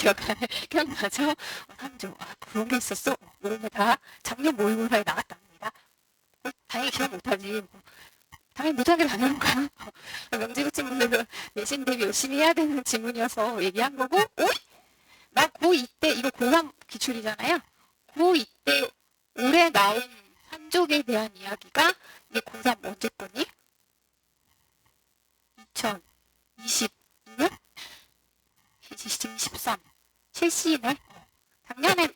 기억나죠? 산조. 그런 게 있었어? 이런 게 다 작년 모의고사에 나왔답니다. 당연히 기억 못하지. 당연히 못하게 하는 거야. 명지구 친구들은 내신 대비 열심히 해야 되는 질문이어서 얘기한 거고, 나 고2 때, 이거 고3 기출이잖아요. 고2 때 올해 나온 산족에 대한 이야기가 이게 고3 언제 거니? 2022년? 23. 실시네? 작년에,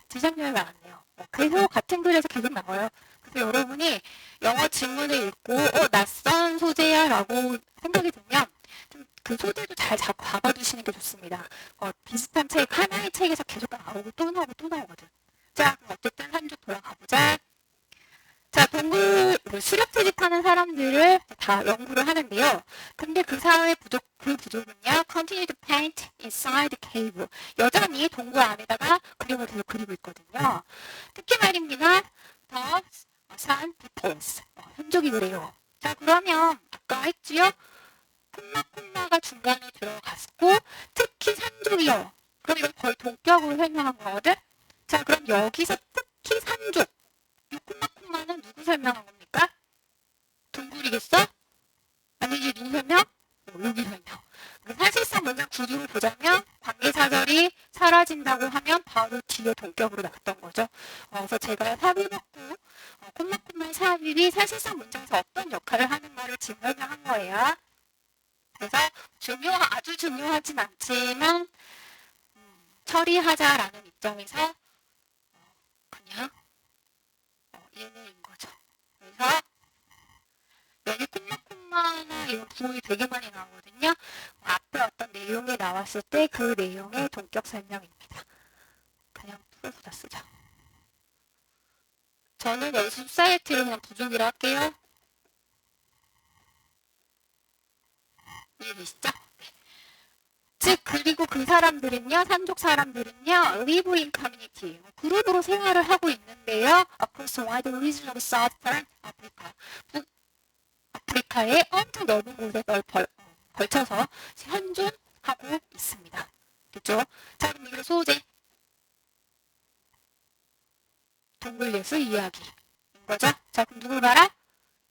재작년에 나왔네요. 그래서 같은 글에서 계속 나와요. 그래서 여러분이 영어 지문을 읽고 낯선 소재야 라고 생각이 들면 좀 그 소재도 잘 잡고 박아두시는 게 좋습니다. 비슷한 책, 하나의 책에서 계속 나오고 또 나오고 또 나오거든. 자, 그럼 어쨌든 산족 돌아가보자. 자, 동물 수렵 채집하는 사람들을 다 연구를 하는데요. 근데 그 사회의 부족은요. Continue to paint inside the cave. 여전히 동굴 안에다가 그림을 계속 그리고 있거든요. 특히 말입니다. 더 산 details. 흔적이 그래요. 자, 그러면 아까 했지요? 콤마가 중간에 들어갔고 특히 산족이요. 그럼 이건 거의 동격으로 설명한 거거든? 자, 그럼 여기서 특히 산족. 이 콤마는 누구 설명한 겁니까? 동굴이겠어? 아니지, 누구 설명? 여기 설명. 사실상 문장 구조를 보자면 관계사절이 사라진다고 하면 바로 뒤에 동격으로 나왔던 거죠. 그래서 제가 삽입 넣고 콤마의 삽입이 사실상 문장에서 어떤 역할을 하는가를 지금 설명한 거예요. 그래서 아주 중요하진 않지만 처리하자라는 입장에서 그냥 얘네인 거죠. 그래서 여기 콤마나 이런 부호이 되게 많이 나오거든요. 앞에 어떤 내용이 나왔을 때 그 내용의 동격 설명입니다. 그냥 풀어서 다 쓰자. 저는 연습 사이트를 그냥 부족이라 할게요. 이해되시죠? 즉 그리고 그 사람들은요, 산족 사람들은요, live in community, 그룹으로 생활을 하고 있는데요. across wide region of southern Africa, 북아프리카의 엄청 넓은 곳에 걸쳐서 현존하고 있습니다. 됐죠? 자, 그럼 이게 소재. 동물예술 이야기인 거죠? 자, 그럼 누굴 봐라?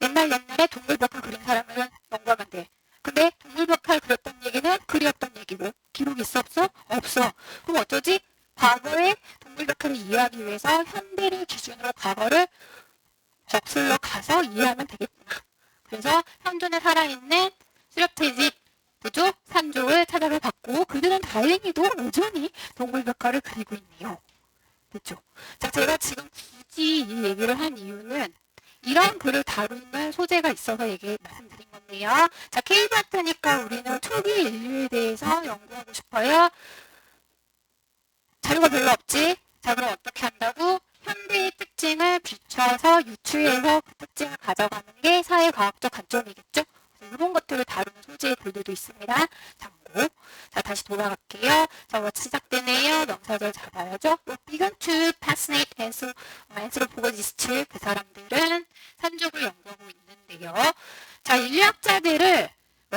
옛날에 동물벽화 그린 사람을 연구하면 돼. 근데 동물벽화를 그렸던 얘기는 그렸던 얘기고 기록이 있어 없어? 없어. 그럼 어쩌지? 과거의 동물벽화를 이해하기 위해서 현대를 기준으로 과거를 거슬러 가서 이해하면 되겠구나. 그래서 현존에 살아있는 수렵채집 부족 산족을 찾아가 봤고 그들은 다행히도 여전히 동물벽화를 그리고 있네요. 됐죠? 자, 제가 지금 굳이 이 얘기를 한 이유는 이런 글을 다루는 소재가 있어서 말씀드린 건데요. 자, K파트니까 우리는 초기 인류에 대해서 연구하고 싶어요. 자료가 별로 없지? 자, 그럼 어떻게 한다고? 현대의 특징을 비춰서 유추해서 그 특징을 가져가는 게 사회과학적 관점이겠죠? 이런 것들을 다루는 소재의 글들도 있습니다. 참고. 자, 다시 돌아갈게요. 자, 시작되네요. 명사절 잡아야죠. began to fascinate anthropologists. 그 사람들은 산족을 연구하고 있는데요. 자, 인류학자들을,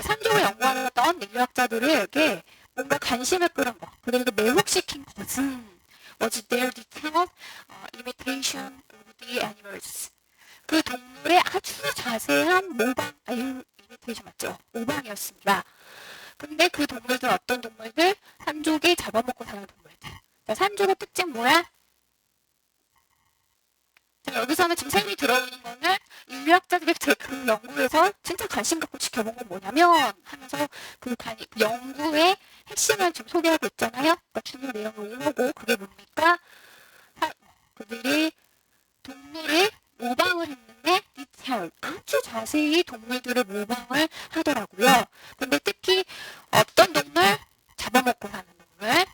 산족을 연구하는 어떤 인류학자들에게 뭔가 관심을 끌은 거, 그리고 매혹시킨 것은 was their detailed imitation of the animals. 그 동물의 아주 자세한 모방, 이미테이션 맞죠? 모방이었습니다. 근데 그 동물들 어떤 동물들? 산족이 잡아먹고 사는 동물들. 자, 산족의 특징 뭐야? 자, 여기서는 지금 셈이 들어오는 거는 인류학자들이 그 연구에서 진짜 관심 갖고 지켜본 건 뭐냐면 하면서 그 연구의 핵심을 지금 소개하고 있잖아요. 그러니까 중요 내용을 오고 그게 뭡니까? 그들이 동물을 모방을 했는데 디테일 아주 자세히 동물들을 모방을 하더라고요. 근데 특히 어떤 동물? 잡아먹고 사는 동물.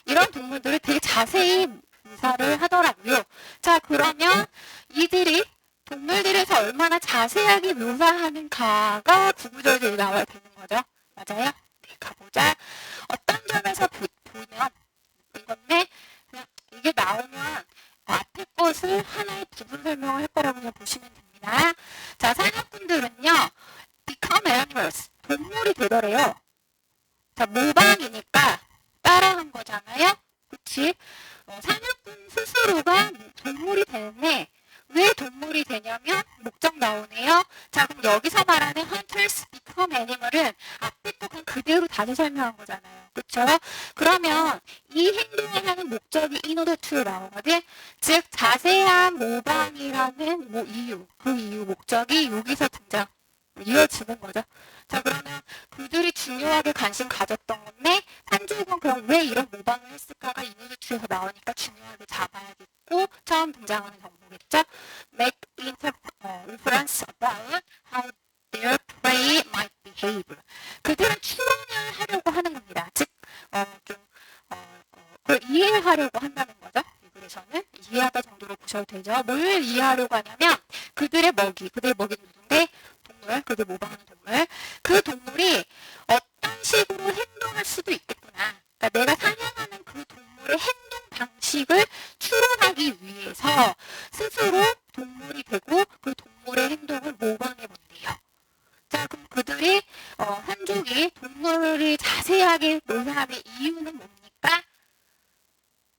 이런 동물들을 되게 자세히 묘사를 하더라고요. 자, 그러면 이들이 동물들에서 얼마나 자세하게 묘사하는가가 구구절절히 나와야 되는 거죠. 맞아요? 네, 가보자. 어떤 점에서 보면 이건데 이게 나오면 앞에 것을 하나의 부분 설명을 할 거라고 그냥 보시면 됩니다. 자, 사냥꾼들은요, become animals, 동물이 되더래요. 자, 모방이니까 따라한 거잖아요. 그치? 사냥꾼 스스로가 동물이 되는데 왜 동물이 되냐면 목적 나오네요. 자, 그럼 여기서 말하는 hunters become animal은 앞에 거 그대로 다시 설명한 거잖아요. 그쵸? 그러면 이 행동을 하는 목적이 in order to 나오거든. 즉 자세한 모방이라는 이유, 그 이유 목적이 여기서 이어지는 거죠. 자, 그러면 그들이 중요하게 관심 가졌던 건데 산족은 그럼 왜 이런 모방을 했을까가 in order to에서 나오니까 중요하게 잡아야겠고 처음 등장하는 정보겠죠. Make inference about how their prey might behave. 그들은 추론을 하려고 하는 겁니다. 즉, 그걸 이해하려고 한다는 거죠. 그래서는 이해하다 정도로 보셔도 되죠. 뭘 이해하려고 하냐면 그들의 먹이는 누군데? 동물, 그들 모방하는 동물. 그 동물이 어떤 식으로 행동할 수도 있겠구나. 그러니까 내가 사냥하는 그 동물의 행동 방식을 추론하기 위해서 스스로 동물이 되고 그 동물의 행동을 모방해 본대요. 자, 그럼 그들이 한족이 동물을 자세하게 묘사하는 이유는 뭡니까?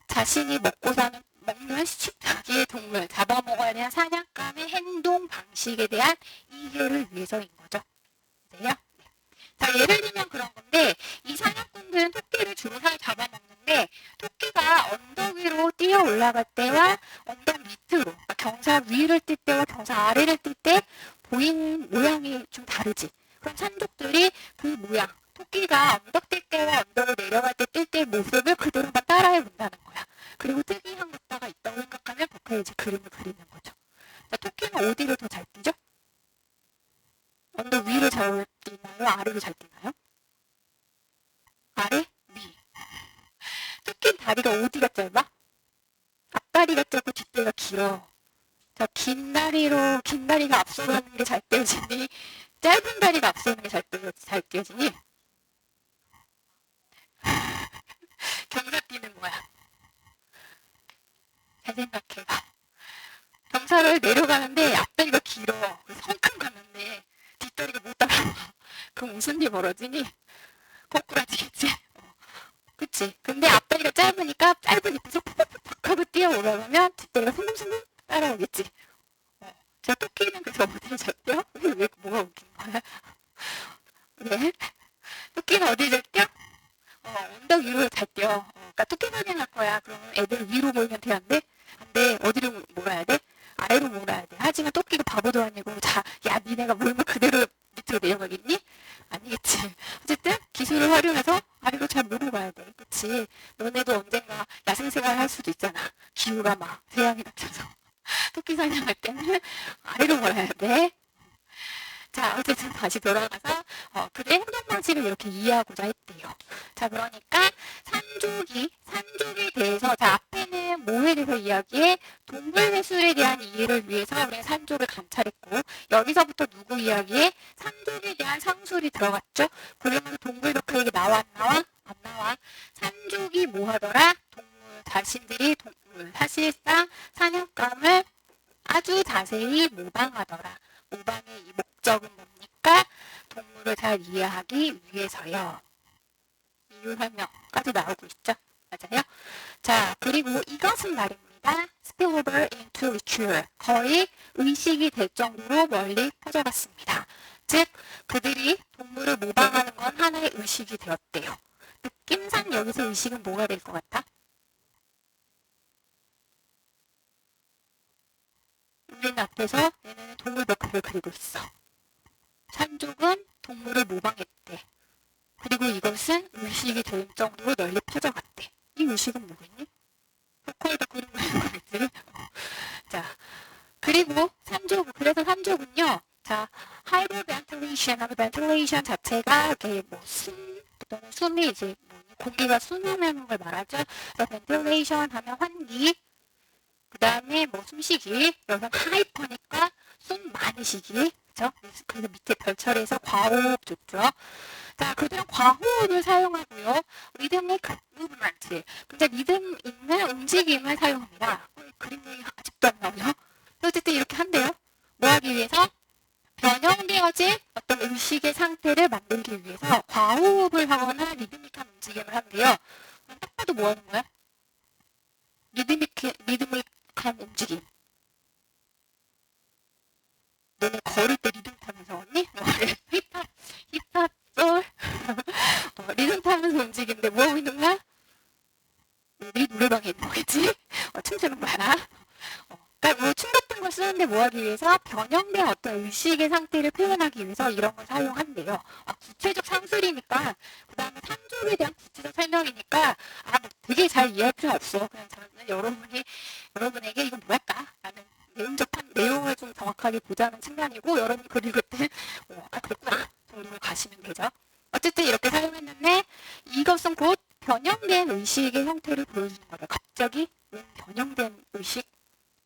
자신이 먹는 자기의 동물, 잡아먹어야 되는 사냥감의 행동 방식에 대한 이해를 위해서인 거죠. 그래요? 네. 자, 예를 들면 그런 건데 이 사냥꾼들은 토끼를 주로 잡아먹는데 토끼가 언덕 위로 뛰어 올라갈 때와 언덕 밑으로, 그러니까 경사 위를 뛸 때와 경사 아래를 뛸 때 보이는 모양이 좀 다르지. 그럼 산족들이 그 모양, 토끼가 언덕 뛸 때와 언덕을 내려갈 때 뛸 때의 모습을 그대로 따라해 본다는 거야. 그리고 특이한 것다가 있다고 생각하면 그렇게 이제 그림을 그리는 거죠. 자, 토끼는 어디를 더 잘 뛰죠? 언덕 위를 잘 뛰나요? 아래를 잘 뛰나요? 아래? 위. 토끼는 다리가 어디가 짧아? 앞다리가 짧고 뒷다리가 길어. 자, 긴 다리가 앞서가는 게 잘 뛰어지니 짧은 다리가 앞서는 게 잘 뛰어지니 경사 뛰는 거야. 잘 생각해봐. 경사를 내려가는데 앞다리가 길어. 성큼 갔는데 뒷다리가 못 따라와. 그럼 무슨 일 벌어지니? 거꾸라지겠지? 그치? 근데 앞다리가 짧으니까 짧은 잎에서 푹푹푹 하고 뛰어 올라가면 뒷다리가 송송송 따라오겠지? 저 토끼는 그래서 어디를 잘 뛰어? 왜 뭐가 웃긴 거야? 네? 토끼는 어디를 잘 뛰어? 언덕 위로 잘 뛰어. 그러니까 토끼 사냥할 거야. 그러면 애들 위로 몰면 돼, 안 돼? 안 돼. 어디로 몰아야 돼? 아래로 몰아야 돼. 하지만 토끼가 바보도 아니고, 야, 니네가 몰면 그대로 밑으로 내려가겠니? 아니겠지. 어쨌든 기술을 활용해서 아래로 잘 몰아가야 돼. 그치? 너네도 언젠가 야생생활 할 수도 있잖아. 기후가 막 태양이 닥쳐서. 토끼 사냥할 때는 아래로 몰아야 돼. 자, 어쨌든 다시 돌아가서 그의 행동 방식을 이렇게 이해하고자 했대요. 자, 그러니까 산족에 대해서 자, 앞에는 뭐에 대해서 이야기해? 동물 회술에 대한 이해를 위해서 우리는 산족을 관찰했고 여기서부터 누구 이야기해? 산족에 대한 상술이 들어갔죠. 그러면 동물 덕후에게 나와 안 나와? 안 나와. 산족이 뭐 하더라? 동물 사실상 사냥감을 아주 자세히 모방하더라. 모방의 이 목적은 뭡니까? 동물을 잘 이해하기 위해서요. 이유 설명까지 나오고 있죠. 맞아요? 자, 그리고 이것은 말입니다. spill over into ritual. 거의 의식이 될 정도로 멀리 퍼져갔습니다. 즉, 그들이 동물을 모방하는 건 하나의 의식이 되었대요. 느낌상 여기서 의식은 뭐가 될 것 같아? 우리는 앞에서 얘네는 동물 벽화를 그리고 있어. 산족은 동물을 모방했대. 그리고 이것은 의식이 될 정도로 널리 퍼져갔대. 이 의식은 뭐겠니? 포컬도 그리고 있는 거겠지? 자, 그리고 그래서 산족은요. 자, 하이브 벤틸레이션 자체가 이렇게 뭐 숨이 이제 공기가 순환하는 걸 말하죠. 그래서 벤틸레이션 하면 환기, 그 다음에 뭐 숨쉬기, 여기서 하이퍼니까 숨 많이 쉬기, 그죠? 그래서 밑에 별처리해서 과호흡 좋죠. 자, 그들은 과호흡을 사용하고요. 리듬릭 무브먼트, 근데 리듬 있는 움직임을 사용합니다. 그림이 아직도 안 나오죠? 어쨌든 이렇게 한대요. 뭐 하기 위해서? 변형되어진 어떤 의식의 상태를 만들기 위해서 과호흡을 하거나 리드믹한 움직임을 한대요. 딱 봐도 뭐 하는 거야? 리드믹한 움직임. 너네 걸을 때 리듬 타면서 언니? 힙합, 솔. 리듬 타면서 움직이는데 뭐 하고 있는 거야? 우리 노래방에 있는 거겠지? 춤추는 거야. 그러니까 뭐 춤 같은 걸 쓰는데 뭐 하기 위해서 변형된 어떤 의식의 상태를 표현하기 위해서 이런 걸 사용한대요. 구체적 상술이니까 그 다음에 산족에 대한 구체적 설명이니까 뭐 되게 잘 이해할 필요 없어. 그냥 저는 여러분에게 이거 뭐랄까? 라는 내용을 좀 정확하게 보자는 측면이고 여러분이 그걸 읽을 때 그렇구나 정도로 가시면 되죠. 어쨌든 이렇게 사용했는데 이것은 곧 변형된 의식의 형태를 보여주는 거예요. 갑자기 변형된 의식?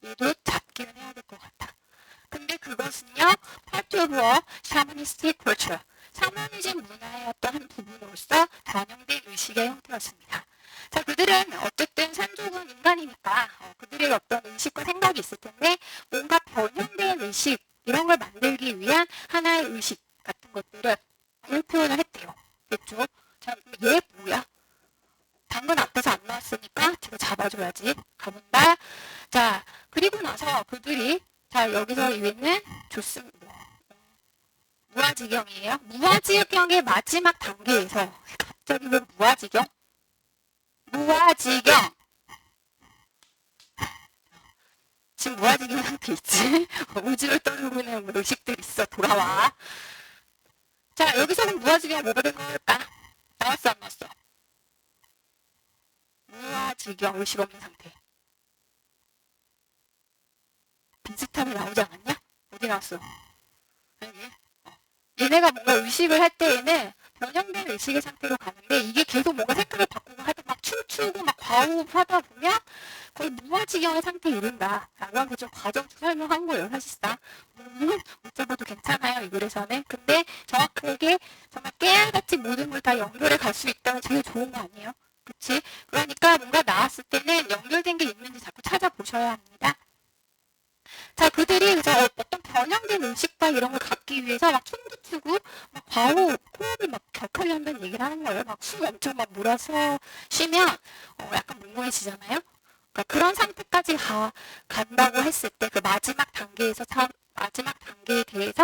얘도 잡기는 해야 될 것 같아. 근데 그것은요, part of a shamanistic culture. 샤머니즘 문화의 어떤 한 부분으로서 변형된 의식의 형태였습니다. 자, 그들은 어쨌든 산족은 인간이니까 그들의 어떤 의식과 생각이 있을 텐데 뭔가 변형된 의식 이런 걸 만들기 위한 하나의 의식 같은 것들을 표현을 했대요. 됐죠? 자, 얘 뭐야? 방금 앞에서 안 나왔으니까 뒤로 잡아줘야지. 가본다. 자, 그리고 나서 그들이 여기서 위에는 좋습니다. 무아지경이에요. 무아지경의 마지막 단계에서 갑자기 왜 무아지경? 무아지경. 지금 무아지경 상태 있지? 우주를 떠들고 있는 의식들 있어. 돌아와. 자, 여기서는 무아지경 뭐가 된 걸까? 나왔어, 안 나왔어? 무아지경 의식 없는 상태. 비슷하게 나오지 않았냐? 어디 나왔어? 여기. 얘네가 뭔가 의식을 할 때에는 변형된 의식의 상태로 가는데 이게 계속 뭔가 색깔을 바꾸고 하다 막 춤추고 막 과호흡하다 보면 거의 무아지경의 상태에 이른다. 라고 좀 과정적 설명한 거예요, 사실상. 어쩌봐도 괜찮아요, 이 글에서는. 근데 정확하게 정말 깨알같이 모든 걸 다 연결해 갈 수 있다면 제일 좋은 거 아니에요? 그치? 그러니까 뭔가 나왔을 때는 연결된 게 있는지 자꾸 찾아보셔야 합니다. 자, 그들이 어떤 변형된 의식과 이런 걸 갖기 위해서 막 춤도 추고, 막 과호흡, 코어 한다는 얘기를 하는 거예요. 막 숨 엄청 막 몰아서 쉬면 약간 몽롱해지잖아요. 그러니까 그런 상태까지 간다고 했을 때 그 마지막 단계에 대해서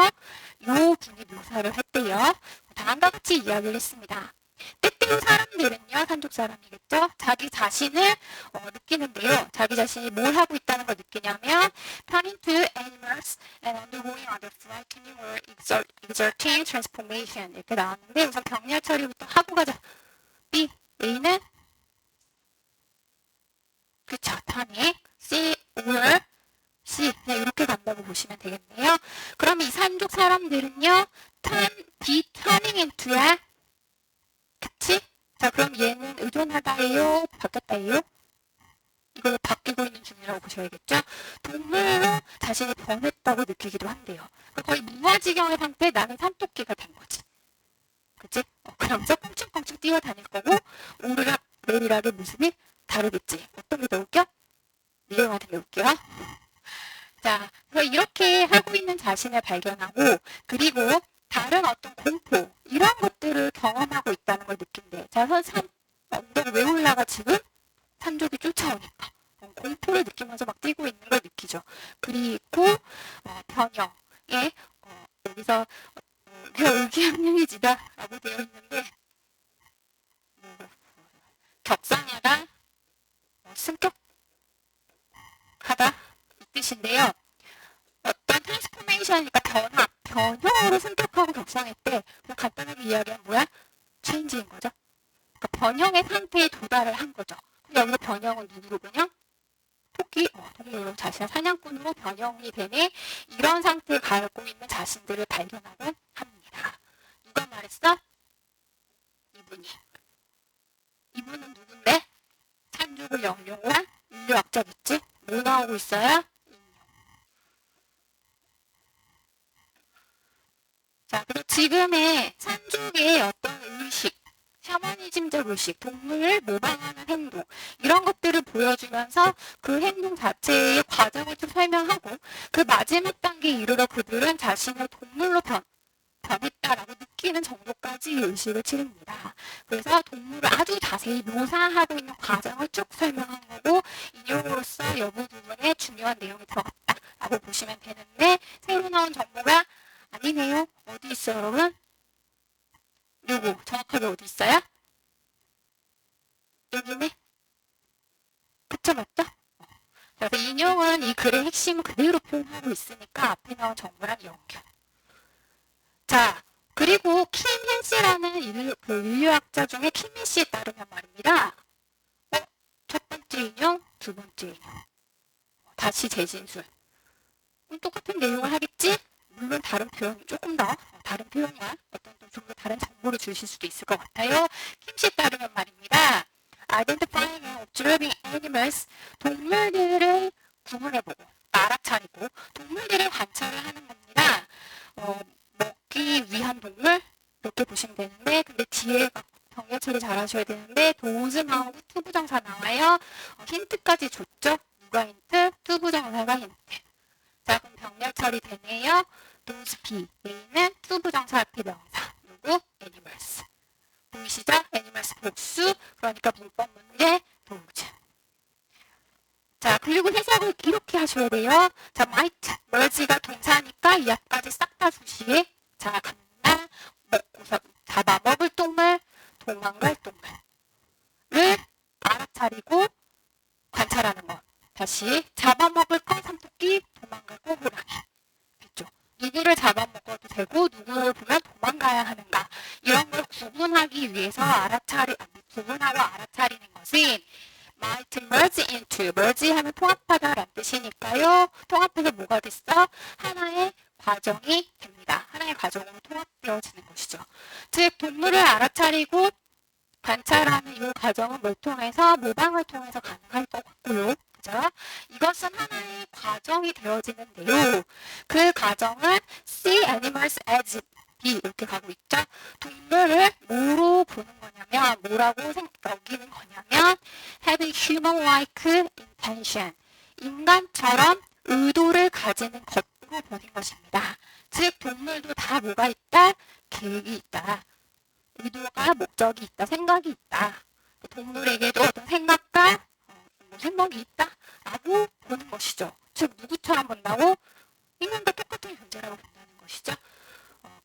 요 분이 묘사를 했대요. 다음과 같이 이야기를 했습니다. 때때로 사람들은요, 산족 사람이겠죠? 자기 자신을 느끼는데요. 자기 자신이 뭘 하고 있다는 걸 느끼냐면 turning to animals and undergoing other frightening or exerting transformation 이렇게 나왔는데 우선 병렬 처리부터 하고 가자. B, A는 그쵸, turning, C, or C 그냥 이렇게 간다고 보시면 되겠네요. 그럼 이 산족 사람들은요, be turning into야. 그치? 자, 그럼 얘는 의존하다예요? 바뀌었다예요? 이걸 바뀌고 있는 중이라고 보셔야겠죠? 동물로 자신이 변했다고 느끼기도 한대요. 거의 무아지경의 상태에 나는 산토끼가 된 거지. 그치? 그러면서 꽁충꽁충 뛰어다닐 거고 오르락 내리락의 모습이 다르겠지. 어떤 게 더 웃겨? 미래가 되게 웃겨. 자, 그래서 이렇게 하고 있는 자신을 발견하고 그리고 다른 어떤 공포 이런 것들을 경험하고 있다는 걸 느낀대. 자, 산 언덕 왜 올라가 지금? 산족이 쫓아오니까 공포를 느끼면서 막 뛰고 있는 걸 느끼죠. 그리고 변형에 여기서 의기양양해지다라고 되어 있는데 격상하다, 승격하다 이 뜻인데요. 어떤 트랜스포메이션이니까 변형으로 승격하고 격상했대. 그럼 간단하게 이야기하면 뭐야? 체인지인 거죠. 그러니까 변형의 상태에 도달을 한 거죠. 근데 여기서 변형은 누구로 변형? 토끼로 자신의 사냥꾼으로 변형이 되네. 이런 상태에 가고 있는 자신들을 발견하곤 합니다. 누가 말했어? 이분은 누군데? 산족을 연용을 한 인류학자겠지? 뭐 나오고 있어요? 자, 그리고 지금의 산족의 어떤 의식, 샤머니즘적 의식, 동물을 모방하는 행동 이런 것들을 보여주면서 그 행동 자체의 과정을 좀 설명하고 그 마지막 단계에 이르러 그들은 자신을 동물로 변했다라고 느끼는 정도까지 의식을 치릅니다. 그래서 동물을 아주 자세히 묘사하고 있는 과정을 쭉 설명한 거고 인용으로서 여부 부분에 중요한 내용이 들어갔다라고 보시면 되는데 새로 나온 정보가 아니네요. 어디 있어요, 여러분? 요거 정확하게 어디 있어요? 여기네. 그쵸, 맞죠? 그래서 인용은 이 글의 핵심을 그대로 표현하고 있으니까 앞에 나온 정보랑 연결. 자, 그리고 킴 헨시라는 인류학자 중에 킴 헨시에 따르면 말입니다. 첫 번째 인용, 두 번째 인용. 다시 재진술. 똑같은 내용을 하겠지? 물론 다른 표현, 조금 더 다른 표현과 어떤 좀 더 다른 정보를 주실 수도 있을 것 같아요. 킴씨에 따르면 말입니다. Identifying and observing animals, 동물들을 구분해보고 알아차리고 동물들을 관찰을 하는 겁니다. 먹기 위한 동물 이렇게 보시면 되는데 근데 뒤에 병렬 처리 잘 하셔야 되는데 도즈 나오고 투부정사 나와요. 힌트까지 줬죠? 누가 힌트? 투부정사가 힌트. 자, 그럼 병렬 처리 되네요. those P, A는 투부정사 앞에 명사. 누구? animals. 보이시죠? animals 복수. 그러니까 문법 문제 those. 자, 그리고 해석을 이렇게 하셔야 돼요. 자, might, merge가 동사니까 이 앞까지 싹 다 수시에 자, 간다, 먹고서 잡아먹을 동물, 도망갈 동물을 알아차리고 관찰하는 것. 다시 잡아먹을 건 삼토끼, 도망갈 거 호랑이. 됐죠? 누구를 잡아먹어도 되고 누구를 보면 도망가야 하는가. 이런 걸 구분하기 위해서 구분하고 알아차리는 것은 might merge into, merge 하면 통합하다라는 뜻이니까요. 통합해서 뭐가 됐어? 하나의 과정이 됩니다. 하나의 과정으로 통합되어지는 것이죠. 즉 동물을 알아차리고 관찰하는 이 과정은 뭘 통해서 모방을 통해서 가능할 것 같고요. 그죠? 이것은 하나의 과정이 되어지는데요. 그 과정은 see animals as B 이렇게 가고 있죠. 동물을 뭐로 보는 거냐면 뭐라고 여기는 거냐면 having human-like intention 인간처럼 의도를 가지는 것으로 보는 것입니다. 즉 동물도 다 뭐가 있다? 계획이 있다. 의도가 목적이 있다, 생각이 있다. 동물에게도 어떤 생각과 생각이 있다라고 보는 것이죠. 즉 누구처럼 본다고? 인간과 똑같은 존재라고 본다는 것이죠.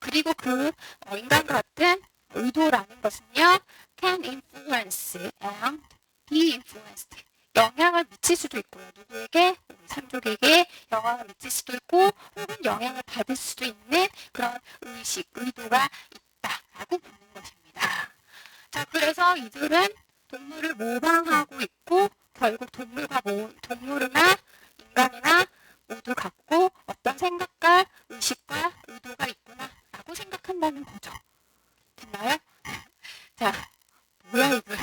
그리고 그 인간과 같은 의도라는 것은요, can influence and be influenced. 영향을 미칠 수도 있고요. 누구에게? 우리 산족에게 영향을 미칠 수도 있고 혹은 영향을 받을 수도 있는 그런 의식, 의도가 있다라고 보는 것입니다. 자, 그래서 이들은 동물을 모방하고 있고 결국 동물이나 인간이나 모두 갖고 어떤 생각과 의식과 의도가 있구나라고 생각한다는 거죠. 됐나요? 자, 뭐야 이거?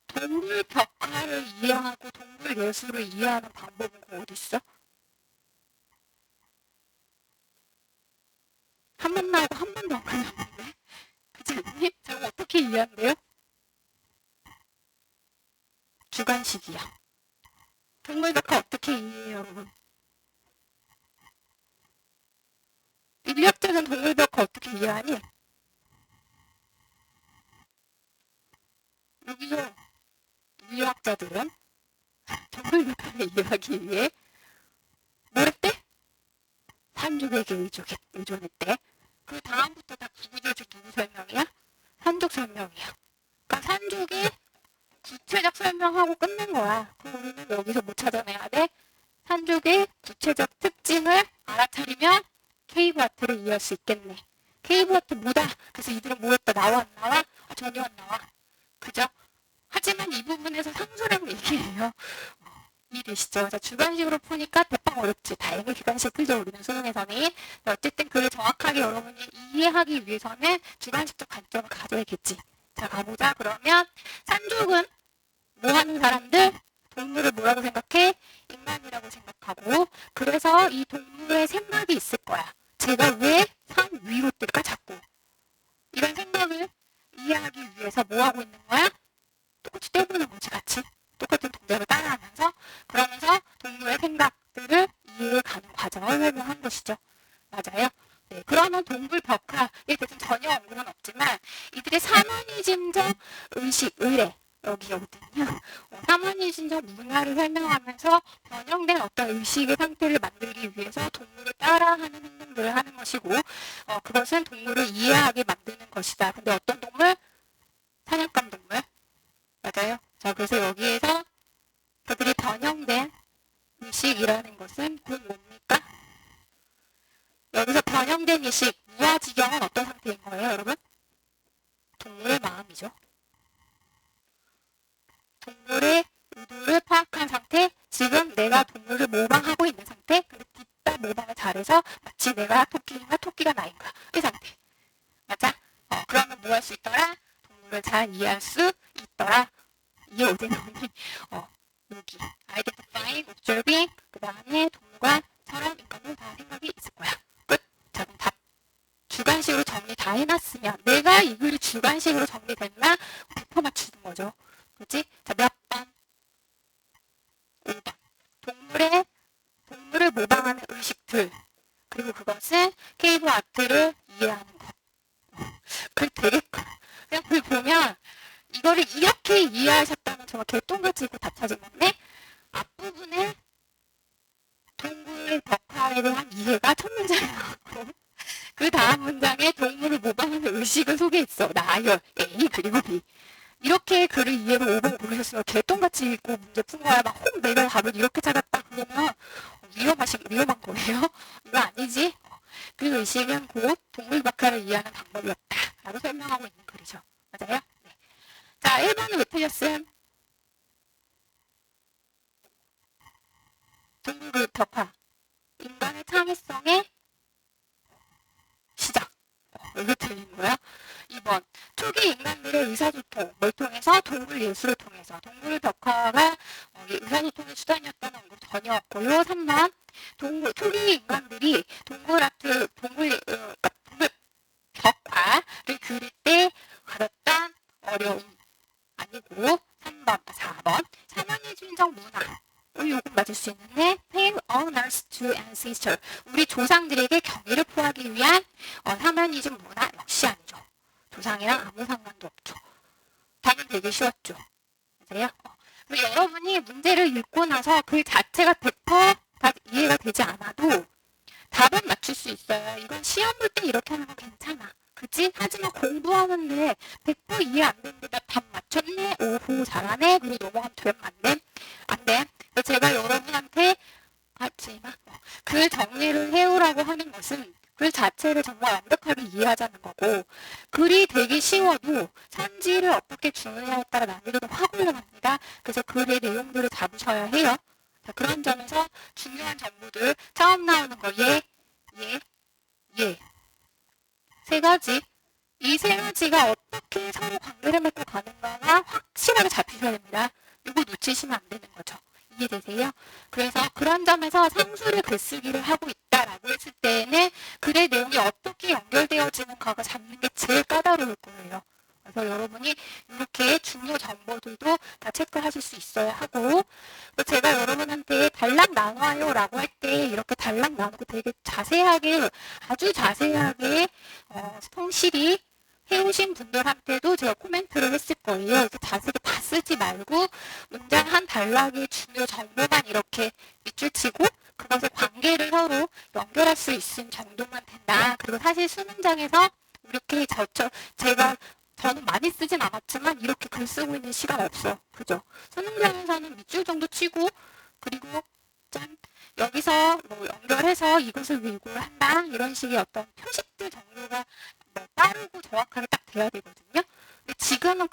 동물 벽화를 이해하고 동물 예술을 이해하는 방법은 어디 있어? 한 번 나오고 한 번도 안 걸렸는데? 그치 않니? 자, 그럼 어떻게 이해한대요? 주관식이야. 동물 벽화 어떻게 이해해요, 여러분? 인류학자는 동물 벽화 어떻게 이해하니? 여기서 인류학자들은 동물 벽화를 이해하기 위해 뭘 했대? 산족에게 의존했대. 그 다음부터 다 구구절절 누구 설명이야? 산족 설명이야. 그러니까 산족의 구체적 설명하고 끝낸 거야. 그럼 우리는 여기서 뭐 찾아내야 돼? 산족의 구체적 특징을 알아차리면 케이브 아트를 이해할 수 있겠네. 케이브 아트 뭐다? 그래서 이들은 뭐였다? 나와 안 나와? 전혀 안 나와. 그죠? 하지만 이 부분에서 상수라고 얘기해요. 이해되시죠? 자, 주관식으로 푸니까 대빵 어렵지. 다행히 객관식 풀죠. 우리는 수능에서는. 어쨌든 그를 정확하게 여러분이 이해하기 위해서는 주관식적 관점을 가져야겠지. 자, 가보자. 그러면 산족은 뭐 하는 사람들? 동물을 뭐라고 생각해? 인간이라고 생각하고 그래서 이 동물의 생각이 있을 거야. 제가 왜 산 위로 뜰까 자꾸. 이런 생각을 이해하기 위해서 뭐 하고 있는 거야? 똑같이 떼보는 거지 같이. 똑같은 동작을 따라하면서 그러면서 동물의 생각들을 이해가는 과정을 설명한 것이죠. 맞아요? 네, 그러면 동물 벽화에 대해서 전혀 언급은 없지만 이들의 사마니즘적 의식, 의례 여기거든요. 사마니즘적 문화를 설명하면서 변형된 어떤 의식의 상태를 만들기 위해서 동물을 따라하는 행동들을 하는 것이고 그것은 동물을 이해하게 만드는 것이다. 근데 어떤 동물? 사냥감 동물. 맞아요. 자, 그래서 여기에서 그들이 변형된 의식이라는 것은 곧 뭡니까? 여기서 변형된 의식, 무아지경은 어떤 상태인 거예요, 여러분? 동물의 마음이죠. 동물의 의도를 파악한 상태, 지금 내가 동물을 모방하고 있는 상태, 근데 뒷다 모방을 잘해서 마치 내가 토끼인가 토끼가 나인가 이 상태. 맞아? 그러면 뭐 할 수 있더라? 동물을 잘 이해할 수 있더라. 이게 어디 나오니? 여기 identifying, observing, 그 다음에 동물과 사람, 인간은 다 생각이 있을 거야. 끝. 자, 그럼 답. 주관식으로 정리 다 해놨으면 내가 이 글이 주관식으로 정리됐나? 100% 맞추는 거죠. 그렇지? 자, 몇 번? 5번. 동물을 모방하는 의식들. 그리고 그것은 케이브 아트를 이해하는 것. 글 되게 그냥 글 보면 이거를 이렇게 이해하셨다면 정말 개똥같이 있고 다 찾았는데 앞부분에 동물 벽화에 대한 이해가 첫 문장에 나오고 그 다음 문장에 동물을 모방하는 의식을 소개해 있어. 나열 A 그리고 B. 이렇게 글을 이해를 5번 고르셨으면 개똥같이 읽고 문제 푼 거야. 막 혹 내가 답을 이렇게 찾았다 그러면 위험한 거예요. 이거 아니지? 그 의식은 곧 동물 벽화를 이해하는 방법이었다. 라고 설명하고 있는 글이죠. 맞아요? 네. 자, 1번은 왜 틀렸음? 동물 벽화. 인간의 창의성의 시작. 왜 틀린 거야? 2번. 초기 인간들의 의사소통, 뭘 통해서? 동물 예술을 통해서. 동물 벽화가 의사소통의 수단이었다는 언급 전혀 없고요. 3번. 초기 인간들이 동물 벽화를 그릴 때 가졌던 어려움. 아니고 3번, 4번. 사마니즘적 문화. 요건 맞을 수 있는데 pay honors to ancestor. 우리 조상들에게 경의를 표하기 위한 사마니즘 문화 역시 아니죠. 부상이랑 아무 상관도 없죠. 답은 되게 쉬웠죠. 맞아요? 그리고 여러분이 문제를 읽고 나서 그 자체가 100% 이해가 되지 않아도 답은 맞출 수 있어요. 이건 시험 볼 때 이렇게 하는 거 괜찮아. 그치? 하지만 공부하는데 100% 이해 안 되는데 나 답 맞췄네? 오호 잘하네? 그리고 넘어가면 돼? 안 돼? 안 돼. 그래서 제가 여러분한테 하지만 글 정리를 해오라고 하는 것은 글 자체를 정말 완벽하게 이해하자는 거고 글이 되게 쉬워도 산지를 어떻게 주느냐에 따라 난이도가 확 올라갑니다. 그래서 글의 내용들을 잡으셔야 해요. 자, 그런 점에서 중요한 정보들 처음 나오는 거 예. 세 가지. 이 세 가지가 어떻게 서로 관계를 맺고 가는가가 확실하게 잡히셔야 됩니다. 이거 놓치시면 안 되는 거죠. 이해되세요? 그래서 그런 점에서 상수를 글쓰기를 하고 있다라고 했을 때에는 글의 내용이 어떻게 연결되어지는가가 잡는 게 제일 까다로울 거예요. 그래서 여러분이 이렇게 중요 정보들도 다 체크하실 수 있어야 하고 제가 여러분한테 단락 나눠요 라고 할 때 이렇게 단락 나누고 되게 자세하게 아주 자세하게 성실히 해오신 분들한테도 제가 코멘트를 했을 거예요. 이렇게 자세히 다 쓰지 말고 문장 한 단락의 중요 정보만 이렇게 밑줄 치고 그것의 관계를 서로 연결할 수 있는 정도만 된다. 그리고 사실 수능장에서 이렇게 저는 많이 쓰진 않았지만 이렇게 글 쓰고 있는 시간 없어. 그죠? 수능장에서는 밑줄 정도 치고 그리고 짠 여기서 뭐 연결해서 이것을 외국을 한다. 이런 식의 어떤 표식들 정도가 뭐 빠르고 정확하게 딱 돼야 되거든요. 근데 지금은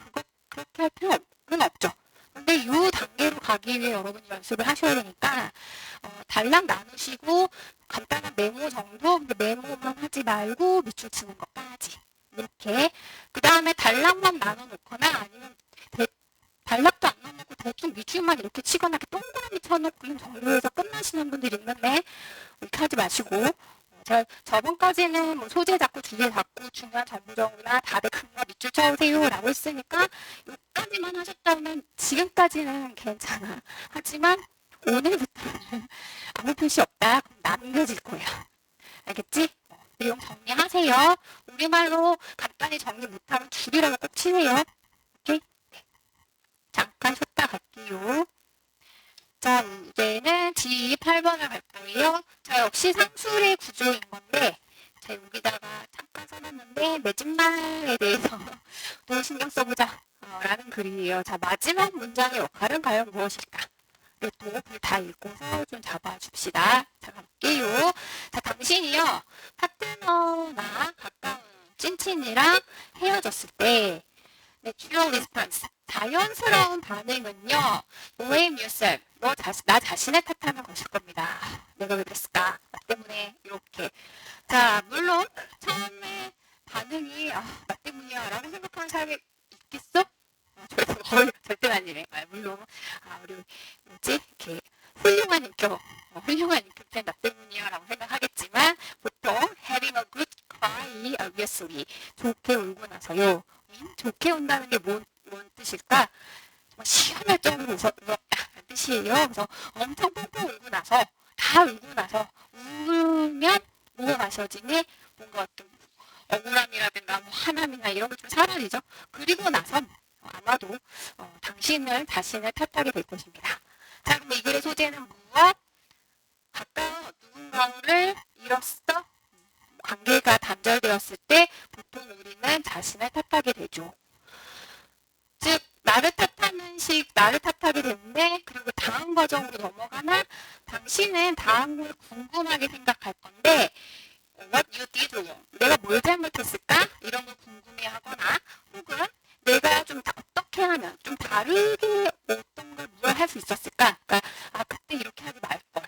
그렇게 할 필요는 없죠. 근데 이 단계로 가기 위해 여러분이 연습을 하셔야 되니까 단락 나누시고 간단한 메모 정도 근데 메모만 하지 말고 밑줄 치는 것까지 이렇게 그 다음에 단락만 나눠놓거나 아니면 단락도 안 나눠놓고 대충 밑줄만 이렇게 치거나 이렇게 동그라미 쳐놓고 이 정도에서 끝나시는 분들이 있는데 이렇게 하지 마시고 저번까지는 뭐 소재 잡고 주제 잡고 중요한 정보 정리나 답의 근거 밑줄 쳐오세요 라고 했으니까 여기까지만 하셨다면 지금까지는 괜찮아. 하지만 오늘부터는 아무 표시 없다. 그럼 남겨질 거야. 알겠지? 내용 정리하세요. 우리말로 간단히 정리 못하면 줄이라고 꼭 치세요. 오케이? 네. 잠깐 쉬었다 갈게요. 자, 이제는 D8번을 갈 거예요. 자, 역시 상술의 구조인 건데, 제가 여기다가 잠깐 써놨는데, 매진말에 대해서 더 신경 써보자. 라는 글이에요. 자, 마지막 문장의 역할은 과연 무엇일까? 또 다 읽고서 좀 잡아줍시다. 자, 갈게요. 자, 당신이요. 파트너나 가까운 찐친이랑 헤어졌을 때, natural response. 자연스러운 반응은요. blame yourself. 나 자신을 탓하는 것일 겁니다. 내가 왜 그랬을까? 나 때문에 이렇게. 자, 물론 처음에 반응이 나 때문이야 라고 생각하는 사람이 있겠어? 절대 아니래. 물론 우리 이렇게 훌륭한 인격 때문에 나 때문이야 라고 생각하겠지만 보통 having a good cry obviously 좋게 울고 나서요. 좋게 운다는 게 뭔 뜻일까? 정말 시원할 정도로 울었다는 뜻이에요. 그래서 엄청 펑펑 울고 나서 다 울고 나서 울면 뭐가 마셔지니 뭔가 어떤 억울함이라든가 뭐 화남이나 이런 게 좀 사라지죠. 그리고 나서 아마도 당신을 자신을 탓하게 될 것입니다. 자, 그럼 이 글의 소재는 무엇? 가까운 누군가를 잃었어? 관계가 단절되었을 때 보통 우리는 자신을 탓하게 되죠. 즉 나를 탓하게 되는데 그리고 다음 과정으로 넘어가나 당신은 다음 걸 궁금하게 생각할 건데 what you did wrong. 내가 뭘 잘못했을까? 이런 걸 궁금해하거나 혹은 내가 좀 어떻게 하면 좀 다르게 어떤 걸 뭘 할 수 있었을까? 그러니까 그때 이렇게 하지 말걸.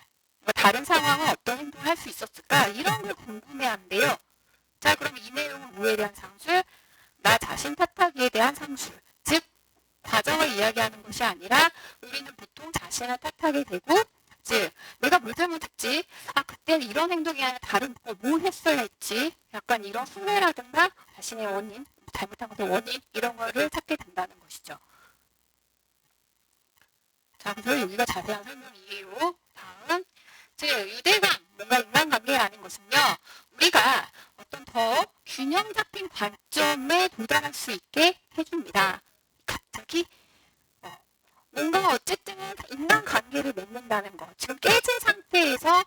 다른 상황은 어떤 행동을 할 수 있었을까? 이런 걸 궁금해한대요. 자, 그럼 이 내용은 뭐에 대한 상술? 나 자신 탓하기에 대한 상술. 즉 과정을 이야기하는 것이 아니라 우리는 보통 자신을 탓하게 되고 즉 내가 뭘 잘못했지? 그때는 이런 행동이 아니라 다른 뭘 했어야 했지? 약간 이런 후회라든가 자신의 원인, 잘못한 것의 원인 이런 거를 찾게 된다는 것이죠. 자, 그래서 여기가 자세한 설명이에요. 다음, 즉 유대감, 뭔가 인간관계가 아닌 것은요. 우리가 어떤 더 균형 잡힌 관점에 도달할 수 있게 해줍니다. 갑자기 뭔가 어쨌든 인간관계를 맺는다는 거. 지금 깨진 상태에서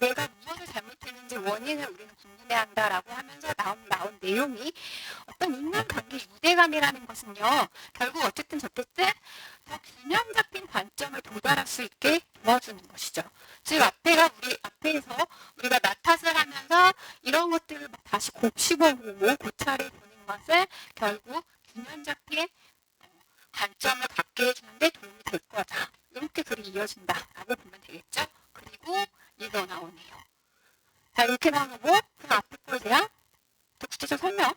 내가 무엇을 잘못했는지 원인을 우리는 궁금해한다라고 하면서 나온 내용이 어떤 인간관계 유대감이라는 것은요. 결국 어쨌든 저쨌든 더 균형 잡힌 관점을 도달할 수 있게 도와주는 것이죠. 즉 앞에서 우리가 나 탓을 하면서 이런 것들을 다시 곱씹어보고 고찰해 보는 것을 결국 균형 잡힌 관점을 갖게 해주는데 도움이 될 거다. 이렇게 글이 이어진다라고 보면 되겠죠. 그리고 이거 나오네요. 자, 이렇게 나오고 그 앞에 거세요. 더 구체적 설명.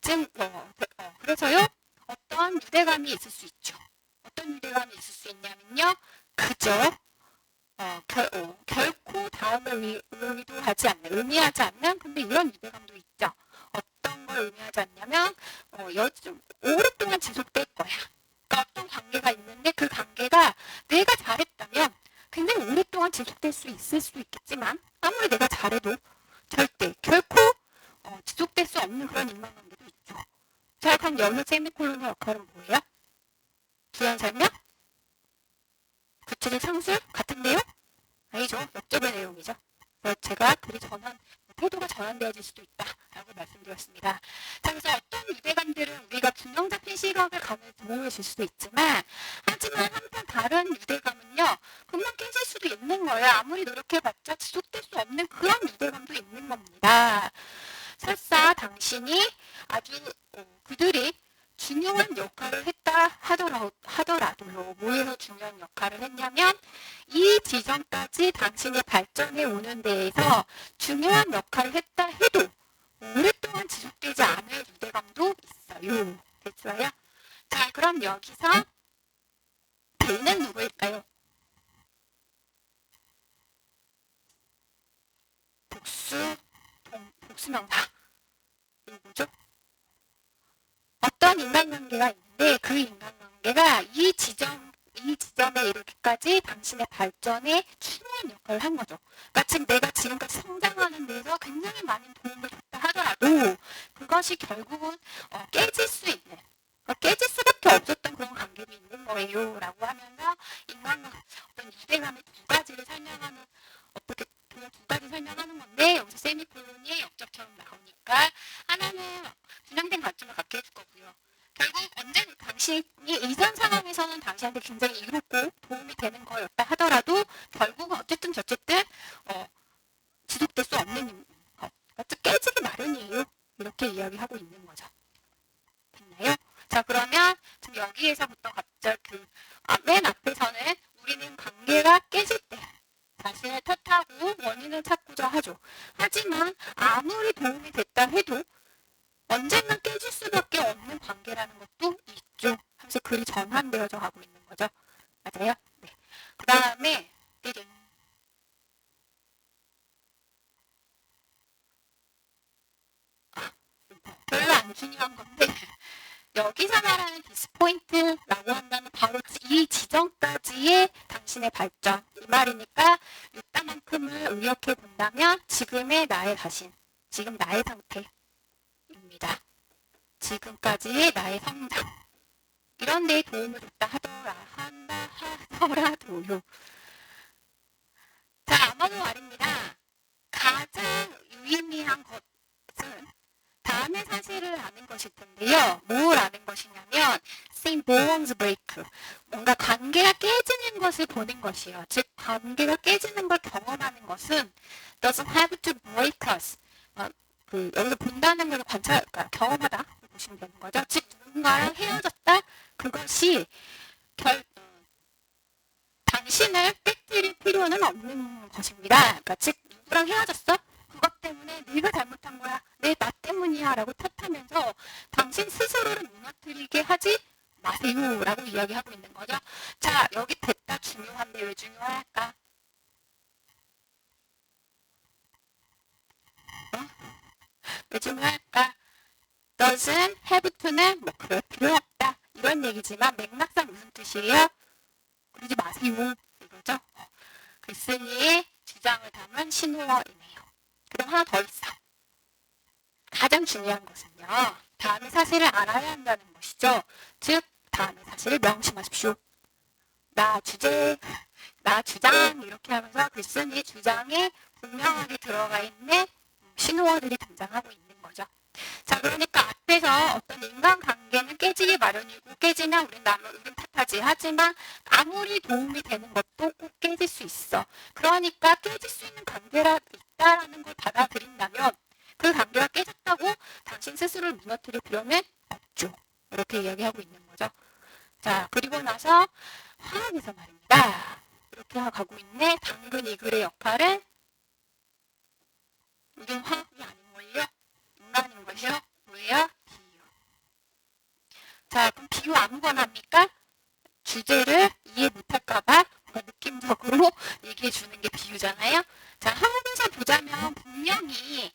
지금 그래서요. 어떤 유대감이 있을 수 있죠. 어떤 유대감이 있을 수 있냐면요. 그저 결코 다음을 의미하지 않는 근데 이런 유대감도 있죠. 어떤 걸 의미하지 않냐면 좀 오랫동안 지속될 거야. 그러니까 어떤 관계가 있는데 그 관계가 내가 잘했다면 굉장히 오랫동안 지속될 수 있을 수 있겠지만 아무리 내가 잘해도 절대 결코 지속될 수 없는 그런 인간관계도 있죠. 자, 그럼 여기서 세미콜론의 역할은 뭐예요? 부연 설명? 구체적 상술? 같은 내용? 아니죠. 역접의 내용이죠. 제가 태도가 전환되어질 수도 있다라고 말씀드렸습니다. 자, 그래서 어떤 유대감들은 우리가 균형 잡힌 시각을 가는 도움을 줄 수도 있지만 하지만 한편 다른 유대감은요. 금방 깨질 수도 있는 거예요. 아무리 노력해봤자 지속될 수 없는 그런 유대감도 있는 겁니다. 설사 당신이 그들이 중요한 역할을 했다 하더라도 뭐에서 중요한 역할을 했냐면 이 지점까지 당신이 발전해 오는 데에서 중요한 역할을 했다 해도 오랫동안 지속되지 않을 유대감도 있어요. 됐어요? 자, 그럼 여기서 B는 누구일까요? 복수명사. 누구죠? 어떤 인간관계가 있는데 그 인간관계가 이 지점에 이르기까지 당신의 발전에 중요한 역할을 한 거죠. 그러니까 내가 지금까지 성장하는 데서 굉장히 많은 도움을 줬다 하더라도 그것이 결국은 깨질 수밖에 없었던 그런 관계도 있는 거예요. 라고 하면서 어떤 유대감의 두 가지를 설명하는 건데 여기서 세미콜론이 역접처럼 나오니까 하나는 균형된 관점을 갖게 해줄 거고요. 결국 언제나 당신이 이전 상황에서는 당신한테 굉장히 이롭고 도움이 되는 거였다 하더라도 결국은 어쨌든 지속될 수 없는 것. 깨지기 마련이에요. 이렇게 이야기하고 있는 거죠. 됐나요? 자, 그러면 지금 여기에서부터 갑자기 맨 앞에서는 우리는 관계가 깨질 때 자신을 탓하고 원인을 찾고자 하죠. 하지만 아무리 도움이 됐다 해도 언젠가 깨질 수밖에 없는 관계라는 것도 있죠. 하면서 글이 전환되어져 가고 있는 거죠. 맞아요? 네. 그 다음에 별로 안 중요한 건데 여기서 말하는 디스포인트라고 한다면 바로 이 지점까지의 당신의 발전 이 말이니까 이따만큼을 의역해 본다면 지금의 나의 자신, 지금 나의 상태입니다. 지금까지의 나의 성장 이런 데에 도움을 줬다 하더라도요. 자, 아마도 말입니다. 가장 유의미한 것은 다음의 사실을 아는 것일 텐데요. 뭘 아는 것이냐면 bones break. 뭔가 관계가 깨지는 것을 보는 것이에요. 즉 관계가 깨지는 걸 경험하는 것은 doesn't have to break us. 여기서 본다는 걸 경험하다 보시면 되는 거죠. 즉 누군가랑 헤어졌다. 그것이 당신을 깨뜨릴 필요는 없는 것입니다. 그러니까 즉 누구랑 헤어졌어? 그것 때문에 네가 잘못한 거야. 나 때문이야 라고 탓하면서 당신 스스로를 무너뜨리게 하지 마세요 라고 이야기하고 있는 거죠. 자, 여기 됐다 중요한데 왜 중요할까? 왜 중요할까? doesn't have to는 그럴 필요 없다. 이런 얘기지만 맥락상 무슨 뜻이에요? 그러지 마세요. 이거죠. 글쓴이의 주장을 담은 신호어이네요. 그럼 하나 더 있어. 가장 중요한 것은요. 다음의 사실을 알아야 한다는 것이죠. 즉 다음의 사실을 명심하십시오. 나 주장 이렇게 하면서 글쓴이 주장에 분명하게 들어가 있는 신호어들이 등장하고 있는 거죠. 자, 그러니까 앞에서 어떤 인간관계는 깨지기 마련이고 깨지면 우린 남을 의심 탓하지. 하지만 아무리 도움이 되는 것도 꼭 깨질 수 있어. 그러니까 깨질 수 있는 관계가 있다라는 걸 받아들인다면 그 관계가 깨졌다고 당신 스스로를 무너뜨릴 필요는 없죠. 이렇게 이야기하고 있는 거죠. 자, 그리고 나서 화학에서 말입니다. 이렇게 가고 있네. 당근 이글의 역할은 우린 화학이 아닌걸요? 인간인걸요? 뭐예요? 비유. 자, 그럼 비유 아무거나 합니까? 주제를 이해 못할까봐 느낌적으로 얘기해 주는 게 비유잖아요. 자, 화학에서 보자면 분명히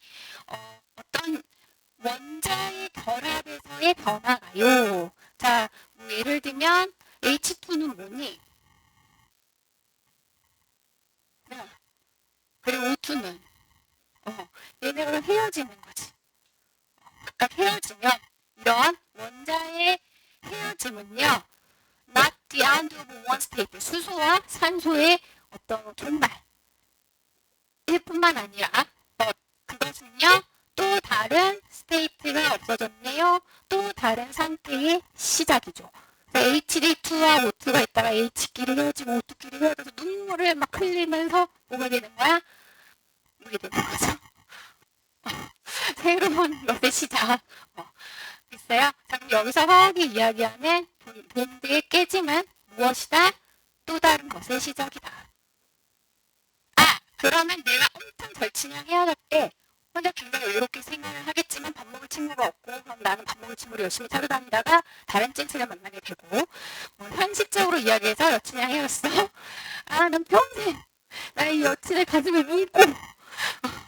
어떤 원자의 결합에서의 변화가요. 자, 뭐 예를 들면 H2는 뭐니? 네. 그리고 O2는 얘네가 헤어지는 거지. 각각 헤어지면 이런 원자의 헤어짐은요. Not the end of one state. 수소와 산소의 어떤 종말. 이뿐만 아니라 그것은요. 또 다른 스테이트가 없어졌네요. 또 다른 상태의 시작이죠. H2와 O2가 있다가 H끼리 헤어지고 O2끼리 헤어져서 눈물을 막 흘리면서 뭐가 되는 거야? 물이 되는 거죠. 새로운 것의 시작. 있어요. 자, 그럼 여기서 화학이 이야기하는 본드의 깨짐은 무엇이다? 또 다른 것의 시작이다. 그러면 내가 엄청 절친이랑 헤어졌대. 혼자 굉장히 외롭게 생각을 하겠지만 밥 먹을 친구가 없고 그럼 나는 밥 먹을 친구를 열심히 찾아 다니다가 다른 찐친을 만나게 되고 현실적으로 이야기해서 여친이랑 헤어졌어. 난 평생 나의 여친을 가슴에 묻고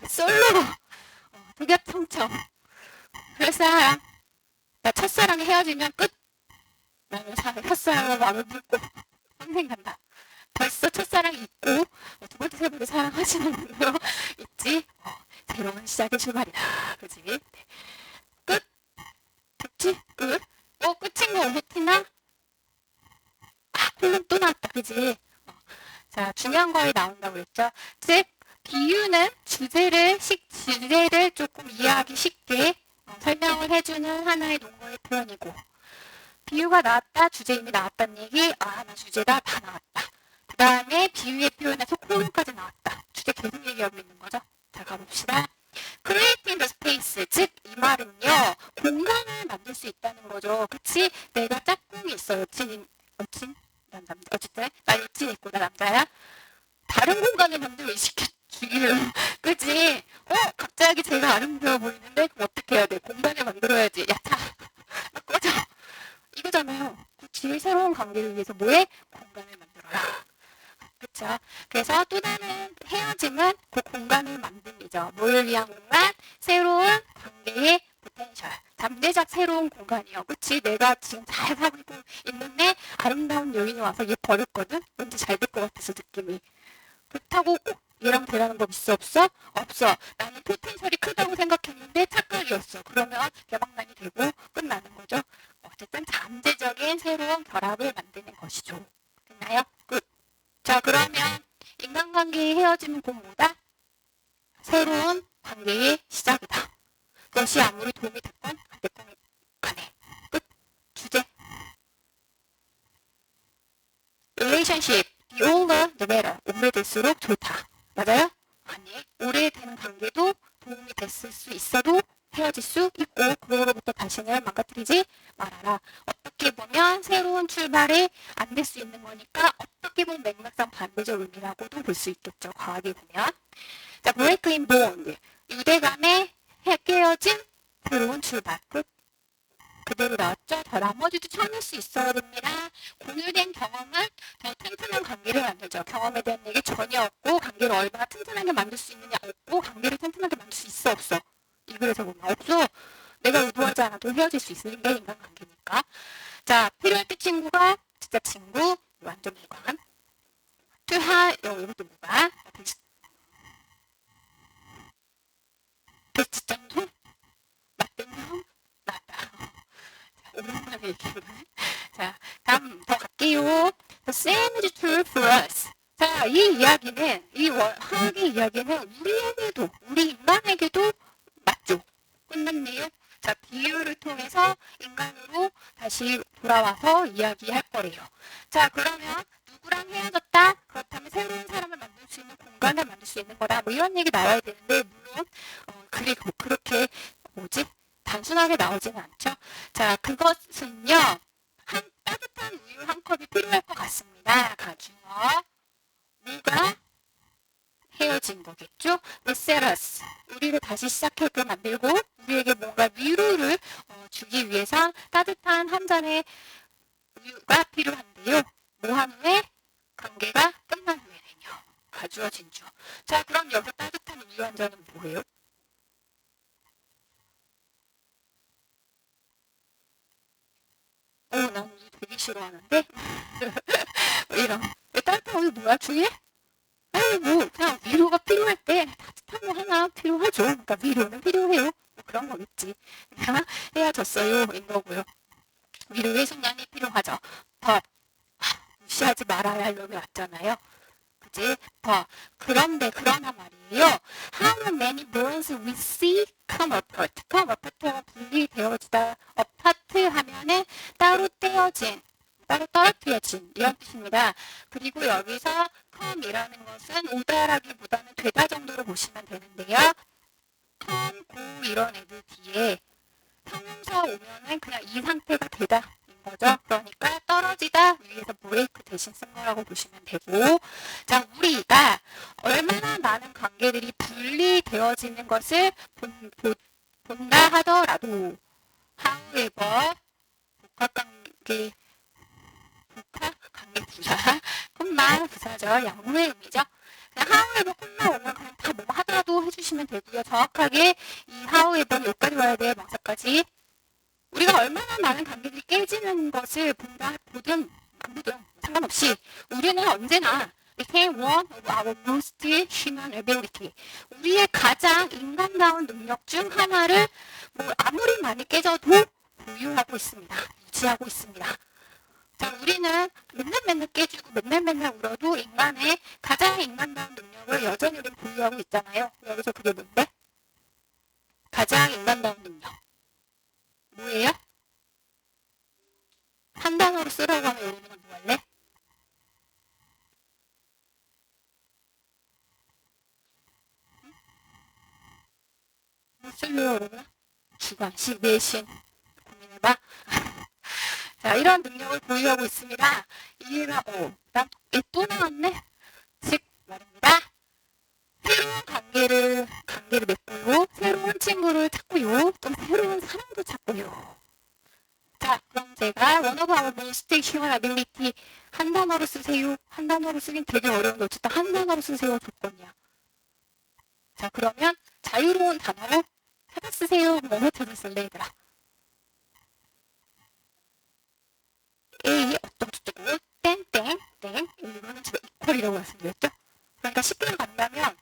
솔로 독야청청 그래서 나 첫사랑에 헤어지면 끝. 나는 첫사랑으로 마음을 묻고 평생 간다. 벌써 첫사랑이 있고 두 번째 세 번째 사랑하지는 않는 거 있지. 새로운 시작의 출발이다. 그치? 네. 끝. 그치? 끝. 끝인 거 어떻나? 콜론 또 나왔다. 그치? 자, 중요한 거에 나온다고 그랬죠. 즉 비유는 주제를 조금 이해하기 쉽게 설명을 해주는 하나의 논어의 표현이고 비유가 나왔다. 주제 이미 나왔다는 얘기. 나 주제다. 다 나왔다. 그 다음에 비유의 표현에서 콜론까지 나왔다. 주제 계속 얘기하고 있는 거죠. 자, 가봅시다. Creating the space. 즉, 이 말은요. 공간을 만들 수 있다는 거죠. 그치? 내가 짝꿍이 있어. 여친? 난 남자. 어쨌든, 나 여친 있고, 나 남자야. 다른 공간을 만들어 시켜주기를. 그치? 갑자기 제가 아름다워 보이는데, 그럼 어떻게 해야 돼? 공간을 만들어야지. 야, 자, 꺼져. 이거잖아요. 그치? 새로운 관계를 위해서 뭐해? 공간을 만들어라. 그쵸? 그래서 또 다른 헤어짐은 그 공간을 만듦이죠. 뭘 위한 공간? 새로운 관계의 포텐셜. 잠재적 새로운 공간이요. 그치? 내가 지금 잘 살고 있는데 아름다운 여인이 와서 얘 버렸거든? 왠지 잘 될 것 같아서 느낌이. 그렇다고 꼭 얘랑 되라는 법 있어 없어? 없어. 나는 포텐셜이 크다고 생각했는데 착각이었어. 그러면 개방난이 되고 끝나는 거죠. 어쨌든 잠재적인 새로운 결합을 만드는 것이죠. 됐나요? 끝. 자, 그러면 인간관계의 헤어짐은 곧 뭐다? 새로운 관계의 시작이다. 그것이 아무리 도움이 됐건 안 됐건 간에. 끝. 주제. relationship. The older, the better. 오래될수록 좋다. 맞아요? 아니, 오래된 관계도 도움이 됐을 수 있어도 헤어질 수 있고 그거로부터 다시는 망가뜨리지 말아라. 어떻게 보면 새로운 출발이 안 될 수 있는 거니까 어떻게 보면 맥락상 반대적 의미라고도 볼 수 있겠죠. 과하게 보면. 자, break in bond. 유대감에 깨어진 새로운 출발. 끝. 그대로 나왔죠. 자, 나머지도 참을 수 있어야 됩니다. 공유된 경험은 더 튼튼한 관계를 만들죠. 경험에 대한 얘기 전혀 없고 관계를 얼마나 튼튼하게 만들 수 있느냐 없고 관계를 튼튼하게 만들 수 있어 없어. 이 글에서 보면 없어. 내가 의도하지 않아도 헤어질 수 있는 게 인간관계니까. 자, 필요할 때 친구가 진짜 친구 완전 무관. 이것도 무관. 베스트 정도? 오랜만에 얘기해보네. 자, 다음 더 갈게요. The same is true for us. 자, 이 이야기는, 이 화학의 이야기는 우리에게도, 우리 인간에게도 맞죠? 끝났네요. 자, 비유를 통해서 인간으로 다시 돌아와서 이야기할 거래요. 자, 그러면 누구랑 헤어졌다? 그렇다면 새로운 사람을 만들 수 있는 공간을 만들 수 있는 거다. 뭐 이런 얘기 나와야 되는데, 물론, 그리고 그렇게, 단순하게 나오지는 않죠. 자, 그것은요, 따뜻한 우유 한 컵이 필요할 것 같습니다. 가주어. 누가 헤어진 거겠죠? 메세러스. 우리를 다시 시작하게 만들고 우리에게 뭔가 위로를 주기 위해서 따뜻한 한 잔의 우유가 필요한데요. 뭐 한 후에? 관계가 끝난 후에는요. 가주어 진주. 자, 그럼 여기서 따뜻한 우유 한 잔은 뭐예요? 난 우유 되게 싫어하는데? 이런. 따뜻한 우유 뭐야, 주위에? 아니, 뭐, 그냥 위로가 필요할 때 따뜻한 거 하나 필요하죠. 그러니까 위로는 필요해요. 뭐 그런 거겠지. 그냥 헤어졌어요. 인 거고요. 위로의 순간이 필요하죠. but, 무시하지 말아야 할 놈이 왔잖아요. 그지? but, 그러나 말이에요. How many bonds we see come apart. come apart가 분리되어지다. apart 하면은 따로 떼어진. 따로 떨어뜨려진 이런 뜻입니다. 그리고 여기서 come이라는 것은 오다라기보다는 되다 정도로 보시면 되는데요. come, go 이런 애들 뒤에 형용사 오면은 그냥 이 상태가 되다인 거죠. 그러니까 떨어지다 위에서 브레이크 대신 쓴 거라고 보시면 되고, 자, 우리가 얼마나 많은 관계들이 분리되어지는 것을 본다 하더라도 however 복합관계 관계 부사, 콤마 부사죠. 양보의 의미죠. 그냥 however 콤마 오면 그냥 다 뭐 하더라도 해주시면 되고요. 정확하게 이 however 여기까지 와야 돼요. 명사까지. 우리가 얼마나 많은 관계들이 깨지는 것을 보든 안 보든 상관없이 우리는 언제나 became one of our most human ability. 우리의 가장 인간다운 능력 중 하나를 뭐 아무리 많이 깨져도 보유하고 있습니다. 유지하고 있습니다. 자, 우리는 맨날 깨지고 맨날 울어도 인간의 가장 인간다운 능력을 여전히 우리는 보유하고 있잖아요. 여기서 그게 뭔데? 가장 인간다운 능력. 뭐예요? 한 단어로 쓰라고 하면 여러분은 뭐 할래? 뭐 쓸래요, 여러분? 주관식, 내신. 고민해봐. 자, 이런 능력을 보유하고 있습니다. 또 나왔네. 즉 말입니다. 새로운 관계를 맺고요. 새로운 친구를 찾고요. 또 새로운 사람도 찾고요. 자, 그럼 제가 one of our most human ability 한 단어로 쓰세요. 한 단어로 쓰긴 되게 어려운데 어쨌든 한 단어로 쓰세요. 조건이야. 자, 그러면 자유로운 단어로 찾아 쓰세요. 뭐로 찾아 쓸래, 얘들아? A 어쩌고 땡땡 이거는 제가 이퀄이라고 말씀드렸죠. 그러니까 쉽게 간다면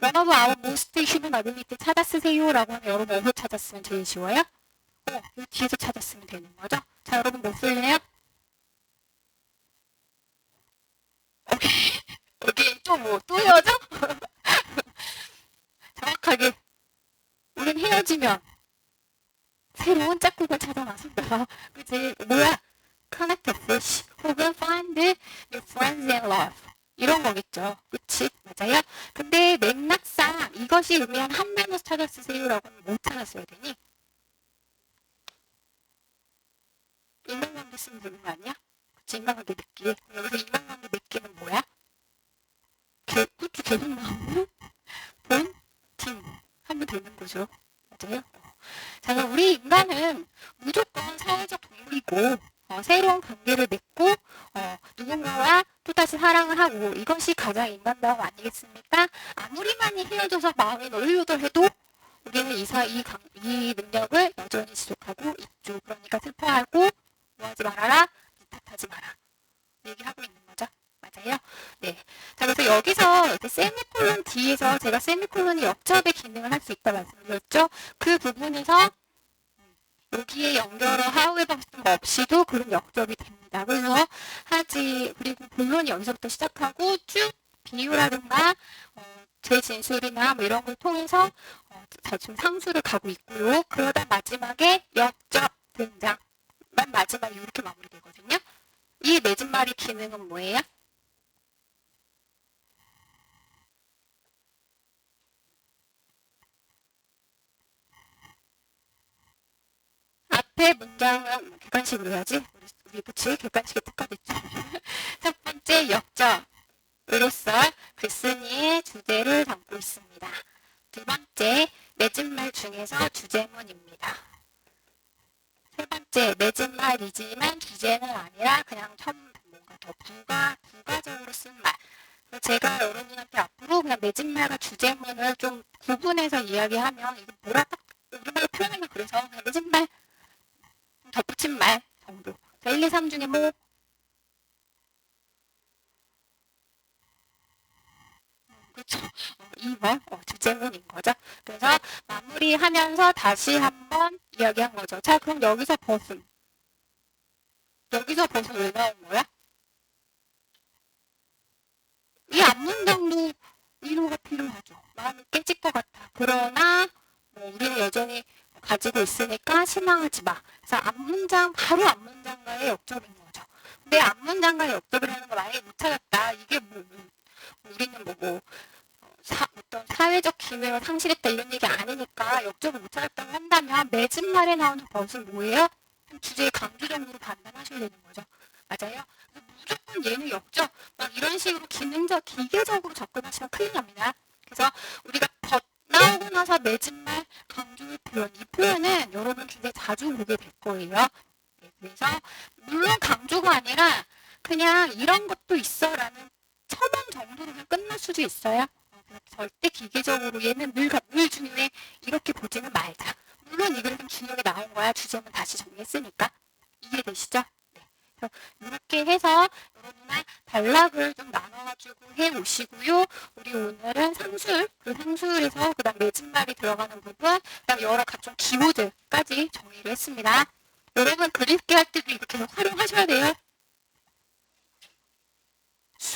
one of our most human ability 찾아 쓰세요라고 하면 여러분 어디서 찾았으면 제일 쉬워요? 이 뒤에서 찾았으면 되는 거죠. 자, 여러분 뭐 쓸래요? 오케이 또 헤어져? 정확하게 우린 헤어지면 새로운 짝꿍을 찾아 나선다. 그치? 뭐야? connect a fish 혹은 find new friends in love 이런 거겠죠. 그치? 맞아요? 근데 맥락상 이것이 의미한 한 단어 찾아 쓰세요라고는 못 찾아 써야 되니? 인간관계 쓰면 되는 거 아니야? 그치? 인간관계 맺기. 여기서 인간관계 맺기는 뭐야? 그치? 계속 나오는 본, 팀 하면 되는 거죠. 맞아요? 자, 우리 인간은 무조건 사회적 동물이고 새로운 관계를 맺고 누군가와 또다시 사랑을 하고 이것이 가장 인간다움 아니겠습니까? 아무리 많이 헤어져서 마음이 널리우덜해도 우리는 이 능력을 여전히 지속하고 있죠. 그러니까 슬퍼하고 뭐하지 말아라, 니 탓하지 마라 얘기하고 있는 거죠. 맞아요? 네. 자, 그래서 여기서 이렇게 세미콜론 뒤에서 제가 세미콜론이 역접의 기능을 할 수 있다 말씀드렸죠. 그 부분에서 여기에 연결을 however 없이도 그런 역접이 됩니다. 그래서 그리고 본론이 여기서부터 시작하고 쭉 비유라든가 재진술이나 뭐 이런 걸 통해서 지금 상수를 가고 있고요. 그러다 마지막에 역접 등장. 맨 마지막에 이렇게 마무리되거든요. 이 내집말의 기능은 뭐예요? 앞에 문장은 객관식으로 해야지. 우리 그치? 객관식에 특화됐죠. 첫 번째 역접으로서 글쓴이의 주제를 담고 있습니다. 두 번째 내집말 중에서 주제문입니다. 세 번째 내집말이지만 주제는 아니라 그냥 뭔가 더 부가적으로 쓴 말. 제가 여러분한테 앞으로 그냥 내집말과 주제문을 좀 구분해서 이야기하면 이거 뭐라 딱 우리말로 표현하면 그래서 그냥 내집말 덧붙인 말 정도. 1, 2, 3 중에 뭐 그렇죠. 2번 주제문인 거죠. 그래서 마무리하면서 다시 한번 이야기한 거죠. 자, 그럼 여기서 벗음 왜 나온 거야? 이 앞문장도 위로가 필요하죠. 마음이 깨질 것 같아. 그러나 우리는 여전히 가지고 있으니까 실망하지 마. 그래서 바로 앞문장과의 역접인 거죠. 근데 앞문장과의 역접이라는 거 만약에 못 찾았다. 이게 우리는 어떤 사회적 기회가 상실했다 이런 얘기 아니니까 역접을 못 찾았다고 한다면 매진말에 나오는 것은 뭐예요? 주제의 강조 정도로 판단하셔야 되는 거죠. 맞아요? 무조건 얘는 역접 막 이런 식으로 기계적으로 접근하시면 큰일 납니다. 그래서 우리가 나오고 나서 매진말 강조의 표현 이 표현은 여러분 굉장히 자주 보게 될 거예요. 그래서 물론 강조가 아니라 그냥 이런 것도 있어라는 첨언 정도로 그냥 끝날 수도 있어요. 절대 기계적으로 얘는 늘 중요해 이렇게 보지는 말자. 물론 이걸 좀 중요하게 나온 거야. 주제는 다시 정리했으니까. 이해되시죠? 네. 이렇게 해서 여러분의 단락을 좀 나눠가지고 해오시고요. 우리 오늘은 상술, 그 상술에서 그 다음 매진말이 들어가는 부분, 그 다음 여러 각종 기호들까지 정리를 했습니다. 여러분 그림기 할 때도 이렇게 활용하셔야 돼요.